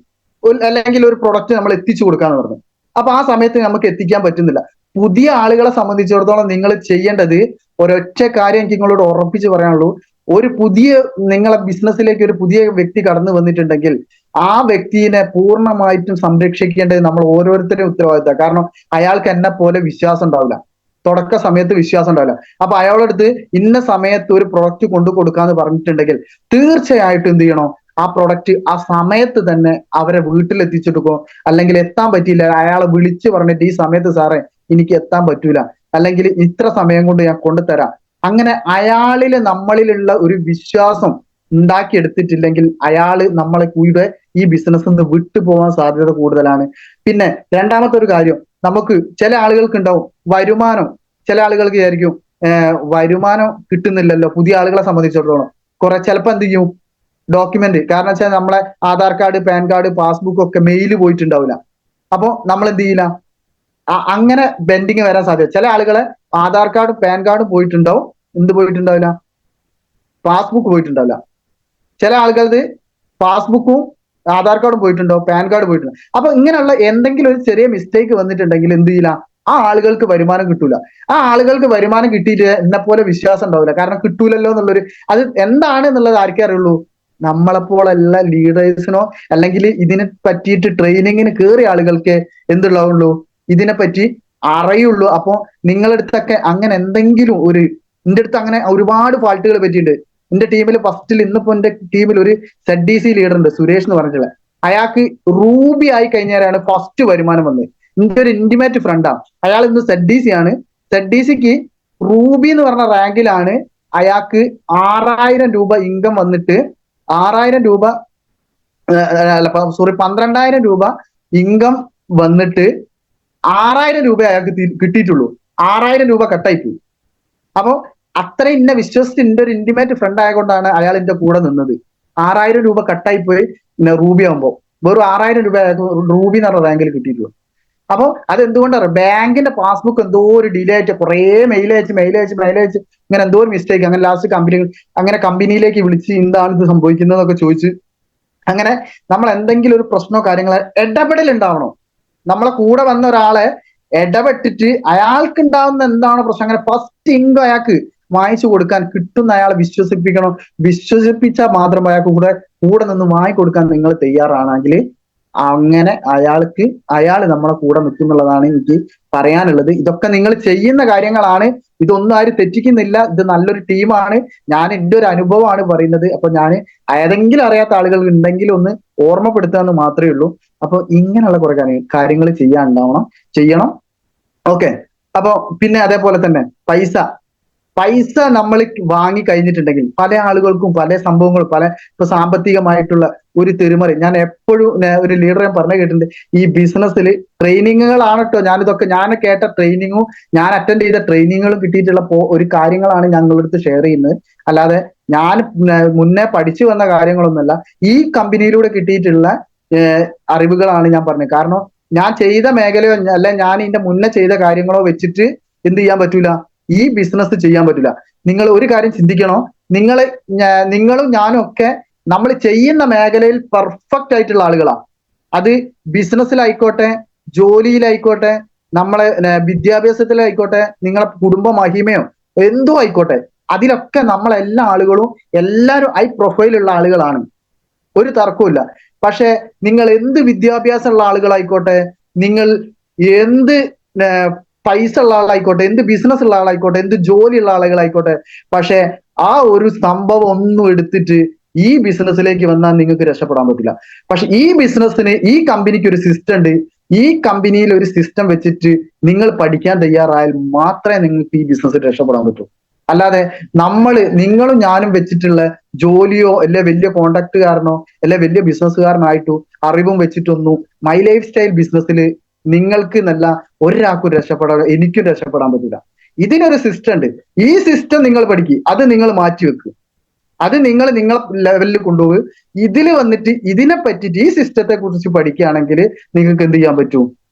അല്ലെങ്കിൽ ഒരു പ്രൊഡക്റ്റ് നമ്മൾ എത്തിച്ചു കൊടുക്കാന്ന് പറഞ്ഞു. അപ്പൊ ആ സമയത്ത് നമുക്ക് എത്തിക്കാൻ പറ്റുന്നില്ല. പുതിയ ആളുകളെ സംബന്ധിച്ചിടത്തോളം നിങ്ങൾ ചെയ്യേണ്ടത് ഒരൊറ്റ കാര്യം എനിക്ക് നിങ്ങളോട് ഉറപ്പിച്ച് പറയാനുള്ളൂ. ഒരു പുതിയ നിങ്ങളെ ബിസിനസ്സിലേക്ക് ഒരു പുതിയ വ്യക്തി കടന്നു വന്നിട്ടുണ്ടെങ്കിൽ ആ വ്യക്തിയെ പൂർണ്ണമായിട്ടും സംരക്ഷിക്കേണ്ടത് നമ്മൾ ഓരോരുത്തരുടെയും ഉത്തരവാദിത്തമാണ്. കാരണം അയാൾക്ക് എന്നെ പോലെ വിശ്വാസം ഉണ്ടാവില്ല, തുടക്ക സമയത്ത് വിശ്വാസം ഉണ്ടാവില്ല. അപ്പൊ അയാളടുത്ത് ഇന്ന സമയത്ത് ഒരു പ്രൊഡക്റ്റ് കൊണ്ടു കൊടുക്കാന്ന് പറഞ്ഞിട്ടുണ്ടെങ്കിൽ തീർച്ചയായിട്ടും എന്ത് ചെയ്യണോ, ആ പ്രൊഡക്റ്റ് ആ സമയത്ത് തന്നെ അവരെ വീട്ടിലെത്തിച്ചെടുക്കോ, അല്ലെങ്കിൽ എത്താൻ പറ്റിയില്ല അയാളെ വിളിച്ച് പറഞ്ഞിട്ട് ഈ സമയത്ത് സാറേ എനിക്ക് എത്താൻ പറ്റൂല, അല്ലെങ്കിൽ ഇത്ര സമയം കൊണ്ട് ഞാൻ കൊണ്ടുതരാം. അങ്ങനെ അയാളില് നമ്മളിലുള്ള ഒരു വിശ്വാസം ഉണ്ടാക്കിയെടുത്തിട്ടില്ലെങ്കിൽ അയാള് നമ്മളെ കൂടെ ഈ ബിസിനസ് നിന്ന് വിട്ടുപോകാൻ സാധ്യത കൂടുതലാണ്. പിന്നെ രണ്ടാമത്തെ ഒരു കാര്യം, നമുക്ക് ചില ആളുകൾക്ക് ഉണ്ടാവും വരുമാനം. ചില ആളുകൾക്ക് വിചാരിക്കും വരുമാനം കിട്ടുന്നില്ലല്ലോ, പുതിയ ആളുകളെ സംബന്ധിച്ചിടത്തോളം കുറെ ചിലപ്പോ എന്ത് ചെയ്യും, ഡോക്യുമെന്റ്, കാരണം വെച്ചാൽ നമ്മളെ Aadhaar card, pan card, passbook ഒക്കെ മെയില് പോയിട്ടുണ്ടാവില്ല. അപ്പൊ നമ്മൾ എന്ത് ചെയ്യില്ല, അങ്ങനെ ബെൻഡിങ് വരാൻ സാധ്യത. ചില ആളുകളെ ആധാർ കാർഡും പാൻ കാർഡും പോയിട്ടുണ്ടാവും, എന്ത് പോയിട്ടുണ്ടാവില്ല, പാസ്ബുക്ക് പോയിട്ടുണ്ടാവില്ല. ചില ആളുകളത് പാസ്ബുക്കും ആധാർ കാർഡും പോയിട്ടുണ്ടാവും, പാൻ കാർഡ് പോയിട്ടുണ്ടാവും. അപ്പൊ ഇങ്ങനെയുള്ള എന്തെങ്കിലും ഒരു ചെറിയ മിസ്റ്റേക്ക് വന്നിട്ടുണ്ടെങ്കിൽ എന്ത് ചെയ്യില്ല, ആ ആളുകൾക്ക് വരുമാനം കിട്ടൂല. ആ ആളുകൾക്ക് വരുമാനം കിട്ടിയിട്ട് എന്നെ പോലെ വിശ്വാസം ഉണ്ടാവില്ല, കാരണം കിട്ടൂലല്ലോ എന്നുള്ളൊരു, അത് എന്താണ് എന്നുള്ളത് ആർക്കേ അറിയുള്ളൂ, നമ്മളെപ്പോലുള്ള ലീഡേഴ്സിനോ അല്ലെങ്കിൽ ഇതിനെ പറ്റിയിട്ട് ട്രെയിനിങ്ങിന് കയറിയ ആളുകൾക്ക് എന്തുള്ളാവുള്ളൂ, ഇതിനെപ്പറ്റി അറിയുള്ളൂ. അപ്പൊ നിങ്ങളടുത്തൊക്കെ അങ്ങനെ എന്തെങ്കിലും ഒരു, എന്റെ അടുത്ത് അങ്ങനെ ഒരുപാട് ഫാൾട്ടുകൾ പറ്റിയിട്ടുണ്ട്. എന്റെ ടീമിൽ ഫസ്റ്റിൽ, ഇന്നിപ്പോ എന്റെ ടീമിൽ ഒരു ZDC ലീഡർ ഉണ്ട്, സുരേഷ് എന്ന് പറഞ്ഞിട്ടുള്ള. അയാൾക്ക് റൂബി ആയി കഴിഞ്ഞാലാണ് ഫസ്റ്റ് വരുമാനം വന്നത്. എന്റെ ഒരു ഇന്റിമേറ്റ് ഫ്രണ്ടാണ് അയാൾ, ഇന്ന് ZDC ആണ്. ZDCക്ക് റൂബി എന്ന് പറഞ്ഞ റാങ്കിലാണ് അയാൾക്ക് 6000 രൂപ ഇൻകം വന്നിട്ട്, 6000 രൂപ സോറി 12000 രൂപ ഇൻകം വന്നിട്ട് 6000 രൂപ അയാൾക്ക് കിട്ടിയിട്ടുള്ളൂ. 6000 രൂപ കട്ടായി പോയി. അപ്പൊ അത്രയും എന്നെ വിശ്വസിച്ച് എന്റെ ഒരു ഇന്റിമേറ്റ് ഫ്രണ്ട് ആയതുകൊണ്ടാണ് അയാൾ എന്റെ കൂടെ നിന്നത്. 6000 രൂപ കട്ടായി പോയി റൂബി ആകുമ്പോൾ വെറും 6000 രൂപ റൂബി എന്ന് പറഞ്ഞ റാങ്കിൽ കിട്ടിയിട്ടുള്ളൂ. അപ്പൊ അത് എന്തുകൊണ്ടാണ്, ബാങ്കിന്റെ പാസ്ബുക്ക് എന്തോ ഒരു ഡിലേ ആയിട്ട് കുറെ മെയിൽ അയച്ച് ഇങ്ങനെ എന്തോ ഒരു മിസ്റ്റേക്ക്, അങ്ങനെ ലാസ്റ്റ് കമ്പനിയിലേക്ക് വിളിച്ച് എന്താണ് ഇത് സംഭവിക്കുന്നതൊക്കെ ചോദിച്ച്, അങ്ങനെ നമ്മൾ എന്തെങ്കിലും ഒരു പ്രശ്നമോ കാര്യങ്ങളോ ഇടപെടൽ ഉണ്ടാവണോ, നമ്മളെ കൂടെ വന്ന ഒരാളെ ഇടപെട്ടിട്ട് അയാൾക്ക് ഉണ്ടാവുന്ന എന്താണ് പ്രശ്നം, അങ്ങനെ ഫസ്റ്റ് ഇൻകം അയാൾക്ക് വാങ്ങിച്ചു കൊടുക്കാൻ കിട്ടുന്ന അയാളെ വിശ്വസിപ്പിക്കണം. വിശ്വസിപ്പിച്ചാൽ മാത്രം അയാൾക്ക് കൂടെ നിന്ന് വാങ്ങിക്കൊടുക്കാൻ നിങ്ങൾ തയ്യാറാണെങ്കിൽ അങ്ങനെ അയാൾ നമ്മളെ കൂടെ നിൽക്കുന്നുള്ളതാണ് എനിക്ക് പറയാനുള്ളത്. ഇതൊക്കെ നിങ്ങൾ ചെയ്യുന്ന കാര്യങ്ങളാണ്, ഇതൊന്നും ആരും തെറ്റിക്കുന്നില്ല. ഇത് നല്ലൊരു ടീമാണ്. ഞാൻ എൻ്റെ ഒരു അനുഭവമാണ് പറയുന്നത്. അപ്പൊ ഞാൻ ഏതെങ്കിലും അറിയാത്ത ആളുകൾ ഉണ്ടെങ്കിൽ ഒന്ന് ഓർമ്മപ്പെടുത്തുക എന്ന് മാത്രമേ ഉള്ളൂ. അപ്പൊ ഇങ്ങനെയുള്ള കുറെ കാര്യങ്ങൾ ചെയ്യണം. ഓക്കെ. അപ്പൊ പിന്നെ അതേപോലെ തന്നെ പൈസ നമ്മൾ വാങ്ങി കഴിഞ്ഞിട്ടുണ്ടെങ്കിൽ പല ആളുകൾക്കും പല സംഭവങ്ങളും, ഇപ്പൊ സാമ്പത്തികമായിട്ടുള്ള ഒരു തിരിമറി, ഞാൻ എപ്പോഴും ഒരു ലീഡറെ പറഞ്ഞു കേട്ടിട്ടുണ്ട്, ഈ ബിസിനസ്സിൽ ട്രെയിനിങ്ങുകളാണ് കേട്ടോ, ഞാൻ കേട്ട ട്രെയിനിങ്ങും ഞാൻ അറ്റൻഡ് ചെയ്ത ട്രെയിനിങ്ങുകളും കിട്ടിയിട്ടുള്ള ഒരു കാര്യങ്ങളാണ് ഞങ്ങളടുത്ത് ഷെയർ ചെയ്യുന്നത്. അല്ലാതെ ഞാൻ മുന്നേ പഠിച്ചു വന്ന കാര്യങ്ങളൊന്നുമല്ല, ഈ കമ്പനിയിലൂടെ കിട്ടിയിട്ടുള്ള അറിവുകളാണ് ഞാൻ പറഞ്ഞത്. കാരണം ഞാൻ ചെയ്ത മേഖലയോ അല്ല ഞാൻ ഇതിന്റെ മുന്നേ ചെയ്ത കാര്യങ്ങളോ വെച്ചിട്ട് എന്ത് ചെയ്യാൻ പറ്റൂല, ഈ ബിസിനസ് ചെയ്യാൻ പറ്റില്ല. നിങ്ങൾ ഒരു കാര്യം ചിന്തിക്കണോ, നിങ്ങളും ഞാനും ഒക്കെ നമ്മൾ ചെയ്യുന്ന മേഖലയിൽ പെർഫെക്റ്റ് ആയിട്ടുള്ള ആളുകളാണ്. അത് ബിസിനസ്സിലായിക്കോട്ടെ, ജോലിയിലായിക്കോട്ടെ, നമ്മളെ വിദ്യാഭ്യാസത്തിലായിക്കോട്ടെ, നിങ്ങളെ കുടുംബ മഹിമയോ എന്തോ ആയിക്കോട്ടെ, അതിലൊക്കെ നമ്മളെല്ലാ ആളുകളും എല്ലാവരും ഹൈ പ്രൊഫൈലുള്ള ആളുകളാണ്, ഒരു തർക്കമില്ല. പക്ഷെ നിങ്ങൾ എന്ത് വിദ്യാഭ്യാസമുള്ള ആളുകളായിക്കോട്ടെ, നിങ്ങൾ എന്ത് പൈസ ഉള്ള ആളായിക്കോട്ടെ, എന്ത് ബിസിനസ് ഉള്ള ആളായിക്കോട്ടെ, എന്ത് ജോലിയുള്ള ആളുകളായിക്കോട്ടെ, പക്ഷെ ആ ഒരു സംഭവം ഒന്നും എടുത്തിട്ട് ഈ ബിസിനസ്സിലേക്ക് വന്നാൽ നിങ്ങൾക്ക് രക്ഷപ്പെടാൻ പറ്റില്ല. പക്ഷെ ഈ ബിസിനസ്സിന്, ഈ കമ്പനിക്ക് ഒരു സിസ്റ്റം ഉണ്ട്. ഈ കമ്പനിയിൽ ഒരു സിസ്റ്റം വെച്ചിട്ട് നിങ്ങൾ പഠിക്കാൻ തയ്യാറായാൽ മാത്രമേ നിങ്ങൾക്ക് ഈ ബിസിനസ്സിൽ രക്ഷപ്പെടാൻ പറ്റൂ. അല്ലാതെ നിങ്ങളും ഞാനും വെച്ചിട്ടുള്ള ജോലിയോ അല്ലെ വലിയ കോൺട്രാക്ടുകാരനോ അല്ലെ വലിയ ബിസിനസ്സുകാരനായിട്ടോ അറിവും വെച്ചിട്ടൊന്നും മൈ ലൈഫ് സ്റ്റൈൽ ബിസിനസ്സിൽ നിങ്ങൾക്ക് നല്ല ഒരാൾക്കും എനിക്കും രക്ഷപ്പെടാൻ പറ്റില്ല. ഇതിനൊരു സിസ്റ്റം ഉണ്ട്. ഈ സിസ്റ്റം നിങ്ങൾ പഠിക്കുക, അത് നിങ്ങൾ മാറ്റിവെക്കുക, അത് നിങ്ങൾ ലെവലിൽ കൊണ്ടുപോകുക. ഇതിൽ വന്നിട്ട് ഇതിനെ പറ്റിയിട്ട് ഈ സിസ്റ്റത്തെ കുറിച്ച് പഠിക്കുകയാണെങ്കിൽ നിങ്ങൾക്ക് എന്ത് ചെയ്യാൻ പറ്റും,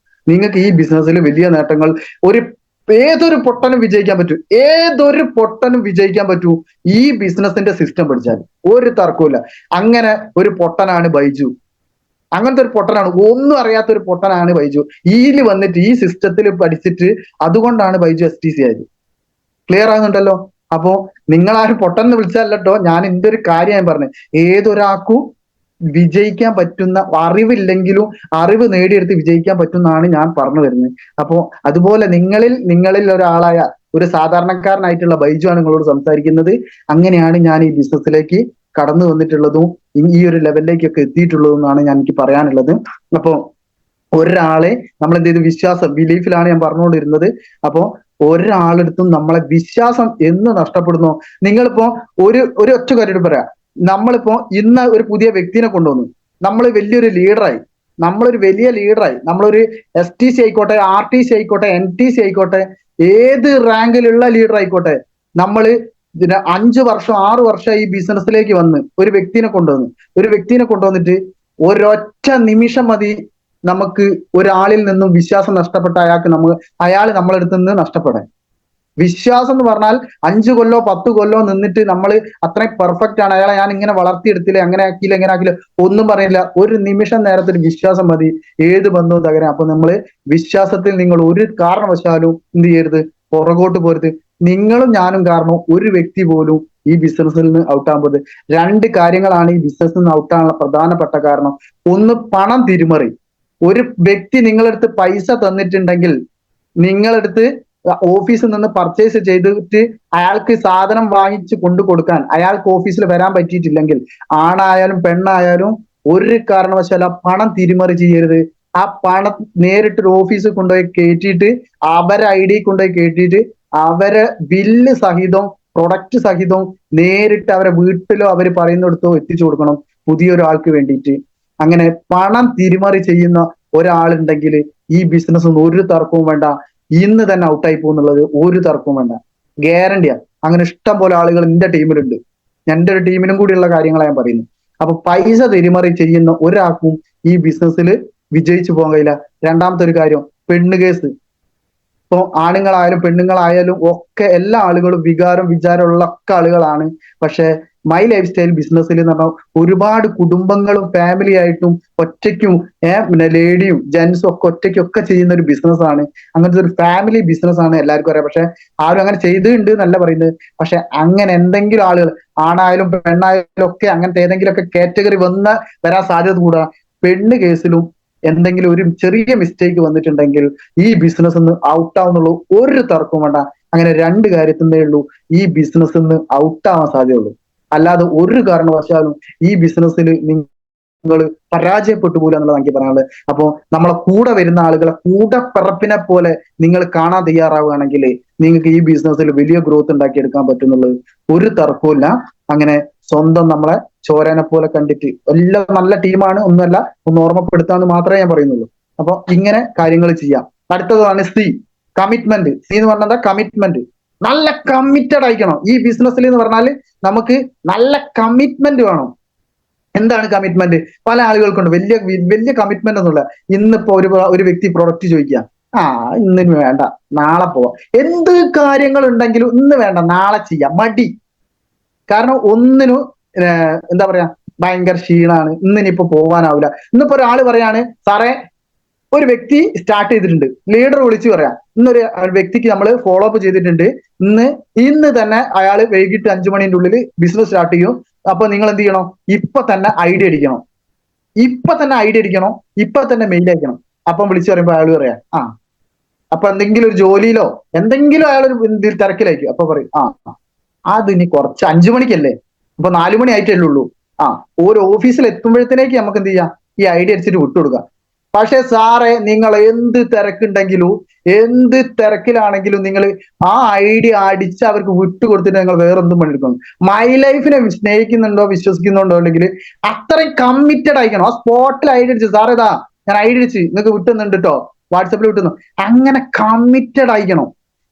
നിങ്ങൾക്ക് ഈ ബിസിനസ്സിൽ വലിയ നേട്ടങ്ങൾ, ഏതൊരു പൊട്ടനും വിജയിക്കാൻ പറ്റൂ ഈ ബിസിനസിന്റെ സിസ്റ്റം പഠിച്ചാൽ. ഒരു തർക്കമില്ല. അങ്ങനെ ഒരു പൊട്ടനാണ് ബൈജു. അങ്ങനത്തെ ഒരു പൊട്ടനാണ്, ഒന്നും അറിയാത്ത ഒരു പൊട്ടനാണ് ബൈജു. ഇതിൽ വന്നിട്ട് ഈ സിസ്റ്റത്തിൽ പഠിച്ചിട്ട് അതുകൊണ്ടാണ് ബൈജു STC ആയത്. ക്ലിയർ ആകുന്നുണ്ടല്ലോ? അപ്പോ നിങ്ങളാരും പൊട്ടെന്ന് വിളിച്ചല്ലോ, ഞാൻ എന്റെ ഒരു കാര്യം ഞാൻ പറഞ്ഞു. ഏതൊരാൾക്കും വിജയിക്കാൻ പറ്റുന്ന, അറിവില്ലെങ്കിലും അറിവ് നേടിയെടുത്ത് വിജയിക്കാൻ പറ്റുന്നതാണ് ഞാൻ പറഞ്ഞു വരുന്നത്. അപ്പോ അതുപോലെ നിങ്ങളിൽ ഒരാളായ ഒരു സാധാരണക്കാരനായിട്ടുള്ള ബൈജു ആണ് നിങ്ങളോട് സംസാരിക്കുന്നത്. അങ്ങനെയാണ് ഞാൻ ഈ ബിസിനസ്സിലേക്ക് കടന്നു വന്നിട്ടുള്ളതും ഈ ഒരു ലെവലിലേക്കൊക്കെ എത്തിയിട്ടുള്ളതും എന്നാണ് ഞാൻ എനിക്ക് പറയാനുള്ളത്. അപ്പോ ഒരാളെ നമ്മൾ എന്ത് ചെയ്തു, വിശ്വാസം, ബിലീഫിലാണ് ഞാൻ പറഞ്ഞുകൊണ്ടിരുന്നത്. അപ്പോ ഒരാളെടുത്തും നമ്മളെ വിശ്വാസം എന്ന് നഷ്ടപ്പെടുന്നോ, നിങ്ങളിപ്പോ ഒരു ഒറ്റ കാര്യം പറയാം. നമ്മളിപ്പോ ഇന്ന് ഒരു പുതിയ വ്യക്തിനെ കൊണ്ടുവന്നു, നമ്മൾ വലിയൊരു ലീഡറായി, നമ്മളൊരു വലിയ ലീഡറായി, നമ്മളൊരു STC ആയിക്കോട്ടെ, RTC ആയിക്കോട്ടെ, NTC ആയിക്കോട്ടെ, ഏത് റാങ്കിലുള്ള ലീഡർ ആയിക്കോട്ടെ, നമ്മള് 5 വർഷം 6 വർഷം ഈ ബിസിനസ്സിലേക്ക് വന്ന് ഒരു വ്യക്തിനെ കൊണ്ടുവന്നിട്ട് ഒരൊറ്റ നിമിഷം മതി നമുക്ക് ഒരാളിൽ നിന്നും വിശ്വാസം നഷ്ടപ്പെട്ട അയാൾ നമ്മളെടുത്ത് നിന്ന് നഷ്ടപ്പെടാൻ. വിശ്വാസം എന്ന് പറഞ്ഞാൽ 5 കൊല്ലോ 10 കൊല്ലോ നിന്നിട്ട് നമ്മൾ അത്രയും പെർഫെക്റ്റ് ആണ്, അയാളെ ഞാൻ ഇങ്ങനെ വളർത്തിയെടുത്തില്ല, അങ്ങനെ ആക്കിയില്ല, ഇങ്ങനെ ആക്കില്ല, ഒന്നും പറയില്ല. ഒരു നിമിഷം നേരത്തെ വിശ്വാസം മതി ഏത് ബന്ധവും തകരാൻ. അപ്പൊ നമ്മള് വിശ്വാസത്തിൽ നിങ്ങൾ ഒരു കാരണവശാലും എന്ത് ചെയ്യരുത്, പുറകോട്ട് പോരുത്. നിങ്ങളും ഞാനും കാരണം ഒരു വ്യക്തി പോലും ഈ ബിസിനസ്സിൽ നിന്ന് ഔട്ടാകുമ്പോൾ 2 കാര്യങ്ങളാണ് ഈ ബിസിനസ്സിൽ നിന്ന് ഔട്ടാനുള്ള പ്രധാനപ്പെട്ട കാരണം. ഒന്ന്, പണം തിരിമറി. ഒരു വ്യക്തി നിങ്ങളടുത്ത് പൈസ തന്നിട്ടുണ്ടെങ്കിൽ, നിങ്ങളടുത്ത് ഓഫീസിൽ നിന്ന് പർച്ചേസ് ചെയ്തിട്ട് അയാൾക്ക് സാധനം വാങ്ങിച്ച് കൊണ്ടു കൊടുക്കാൻ അയാൾക്ക് ഓഫീസിൽ വരാൻ പറ്റിയിട്ടില്ലെങ്കിൽ, ആണായാലും പെണ്ണായാലും ഒരു കാരണവശാലും ആ പണം തിരിമറി ചെയ്യരുത്. ആ പണം നേരിട്ട് ഓഫീസിൽ കൊണ്ടുപോയി കയറ്റിയിട്ട്, അവരെ ID കൊണ്ടുപോയി കയറ്റിയിട്ട്, അവരെ ബില്ല് സഹിതം പ്രൊഡക്റ്റ് സഹിതം നേരിട്ട് അവരെ വീട്ടിലോ അവർ പറയുന്നിടത്തോ എത്തിച്ചു കൊടുക്കണം പുതിയൊരാൾക്ക് വേണ്ടിയിട്ട്. അങ്ങനെ പണം തിരിമറി ചെയ്യുന്ന ഒരാളുണ്ടെങ്കിൽ ഈ ബിസിനസ് ഒന്നും ഒരു തർക്കവും വേണ്ട, ഇന്ന് തന്നെ ഔട്ടായി പോകുന്നുള്ളത് ഒരു തർക്കവും വേണ്ട, ഗ്യാരണ്ടിയാ. അങ്ങനെ ഇഷ്ടം പോലെ ആളുകൾ എന്റെ ടീമിലുണ്ട്, എന്റെ ഒരു ടീമിനും കൂടിയുള്ള കാര്യങ്ങളാണ് ഞാൻ പറയുന്നത്. അപ്പൊ പൈസ തിരിമറി ചെയ്യുന്ന ഒരാൾക്കും ഈ ബിസിനസ്സിൽ വിജയിച്ചു പോകാൻ കഴിയില്ല. രണ്ടാമത്തെ ഒരു കാര്യം, പെണ്ണ് കേസ്. ഇപ്പൊ ആണുങ്ങളായാലും പെണ്ണുങ്ങളായാലും ഒക്കെ എല്ലാ ആളുകളും വികാരം വിചാരമുള്ള ഒക്കെ ആളുകളാണ്. പക്ഷെ മൈ ലൈഫ് സ്റ്റൈൽ ബിസിനസ്സിൽ എന്ന് പറഞ്ഞാൽ ഒരുപാട് കുടുംബങ്ങളും ഫാമിലി ആയിട്ടും ഒറ്റയ്ക്കും പിന്നെ ലേഡിയും ജെന്റ്സും ഒക്കെ ഒറ്റയ്ക്കൊക്കെ ചെയ്യുന്ന ഒരു ബിസിനസ്സാണ്. അങ്ങനത്തെ ഒരു ഫാമിലി ബിസിനസ്സാണ് എല്ലാവർക്കും അറിയാം. പക്ഷെ ആരും അങ്ങനെ ചെയ്തിട്ടുണ്ട് എന്നല്ല പറയുന്നത്. പക്ഷെ അങ്ങനെ എന്തെങ്കിലും ആളുകൾ, ആണായാലും പെണ്ണായാലും ഒക്കെ അങ്ങനത്തെ ഏതെങ്കിലുമൊക്കെ കാറ്റഗറി വരാൻ സാധ്യത കൂടാ. പെണ്ണ് കേസിലും എന്തെങ്കിലും ഒരു ചെറിയ മിസ്റ്റേക്ക് വന്നിട്ടുണ്ടെങ്കിൽ ഈ ബിസിനസ് നിന്ന് ഔട്ടാവുന്നുള്ളൂ, ഒരു തർക്കവും വേണ്ട. അങ്ങനെ 2 കാര്യത്തിനേ ഉള്ളൂ ഈ ബിസിനസ് നിന്ന് ഔട്ടാവാൻ സാധ്യതയുള്ളൂ. അല്ലാതെ ഒരു കാരണവശാലും ഈ ബിസിനസ്സിൽ നിങ്ങൾ പരാജയപ്പെട്ടു പോലും എന്നുള്ളത് എനിക്ക് പറയാനുള്ളത്. അപ്പോ നമ്മളെ കൂടെ വരുന്ന ആളുകളെ കൂടെ പിറപ്പിനെ പോലെ നിങ്ങൾ കാണാൻ തയ്യാറാവുകയാണെങ്കിൽ നിങ്ങൾക്ക് ഈ ബിസിനസ്സിൽ വലിയ ഗ്രോത്ത് ഉണ്ടാക്കിയെടുക്കാൻ പറ്റുന്നുള്ളത് ഒരു തർക്കവുമില്ല. അങ്ങനെ സ്വന്തം നമ്മളെ ചോരനെ പോലെ കണ്ടിട്ട് എല്ലാം നല്ല ടീമാണ്, ഒന്നുമല്ല, ഒന്ന് ഓർമ്മപ്പെടുത്താന്ന് മാത്രമേ ഞാൻ പറയുന്നുള്ളൂ. അപ്പൊ ഇങ്ങനെ കാര്യങ്ങൾ ചെയ്യാം. അടുത്തതാണ് C, കമ്മിറ്റ്മെന്റ്. C എന്ന് പറഞ്ഞാൽ കമ്മിറ്റ്മെന്റ്. നല്ല കമ്മിറ്റഡ് ആയിരിക്കണം ഈ ബിസിനസ്സിൽ എന്ന് പറഞ്ഞാൽ. നമുക്ക് നല്ല കമ്മിറ്റ്മെന്റ് വേണം. എന്താണ് കമ്മിറ്റ്മെന്റ്? പല ആളുകൾക്കുണ്ട് വലിയ വലിയ കമ്മിറ്റ്മെന്റ് ഒന്നുമില്ല. ഇന്നിപ്പോ ഒരു വ്യക്തി പ്രൊഡക്റ്റ് ചോദിക്കുക, ഇന്നിന് വേണ്ട, നാളെ പോവാം. എന്ത് കാര്യങ്ങൾ ഉണ്ടെങ്കിലും ഇന്ന് വേണ്ട, നാളെ ചെയ്യാം, മടി. കാരണം ഒന്നിനും എന്താ പറയാ, ഭയങ്കര ക്ഷീണാണ്, ഇന്നിനിപ്പോ പോവാനാവില്ല. ഇന്നിപ്പോ ഒരാള് പറയാണ്, സാറേ ഒരു വ്യക്തി സ്റ്റാർട്ട് ചെയ്തിട്ടുണ്ട്, ലീഡർ വിളിച്ചു പറയാം, ഇന്നൊരു വ്യക്തിക്ക് നമ്മൾ ഫോളോ അപ്പ് ചെയ്തിട്ടുണ്ട്, ഇന്ന് തന്നെ അയാൾ വൈകിട്ട് 5 മണിന്റെ ഉള്ളിൽ ബിസിനസ് സ്റ്റാർട്ട് ചെയ്യും. അപ്പൊ നിങ്ങൾ എന്ത് ചെയ്യണം, ഇപ്പൊ തന്നെ ഐഡിയ അടിക്കണം, ഇപ്പൊ തന്നെ മെയിൽ അയക്കണം. അപ്പം വിളിച്ചു പറയുമ്പോ അയാൾ പറയാം, അപ്പൊ എന്തെങ്കിലും ഒരു ജോലിയിലോ എന്തെങ്കിലും അയാൾ ഒരു തിരക്കിലായിരിക്കും. അപ്പൊ പറയും, അത് ഇനി കുറച്ച് 5 മണിക്കല്ലേ, അപ്പൊ 4 മണി ആയിട്ടല്ലേ ഉള്ളൂ. ഒരു ഓഫീസിൽ എത്തുമ്പോഴത്തേക്ക് നമുക്ക് എന്ത് ചെയ്യാം, ഈ ഐഡിയ അടിച്ചിട്ട് വിട്ടുകൊടുക്കാം. പക്ഷെ സാറേ നിങ്ങൾ എന്ത് തിരക്കുണ്ടെങ്കിലും എന്ത് തിരക്കിലാണെങ്കിലും നിങ്ങൾ ആ ഐഡിയ അടിച്ച് അവർക്ക് വിട്ടുകൊടുത്തിട്ട് നിങ്ങൾ വേറെന്തും പണിയെടുക്കണം. മൈ ലൈഫിനെ സ്നേഹിക്കുന്നുണ്ടോ വിശ്വസിക്കുന്നുണ്ടോ അല്ലെങ്കിൽ അത്രയും കമ്മിറ്റഡ് ആയിരിക്കണം. ആ സ്പോട്ടിൽ ഐഡിയ അടിച്ച്, സാറേ ഇതാ ഞാൻ ഐഡിയ അടിച്ച് നിങ്ങൾക്ക് വിട്ടുന്നുണ്ട് കേട്ടോ, വാട്സപ്പിൽ വിട്ടുന്നു, അങ്ങനെ കമ്മിറ്റഡ് ആയിരിക്കണം.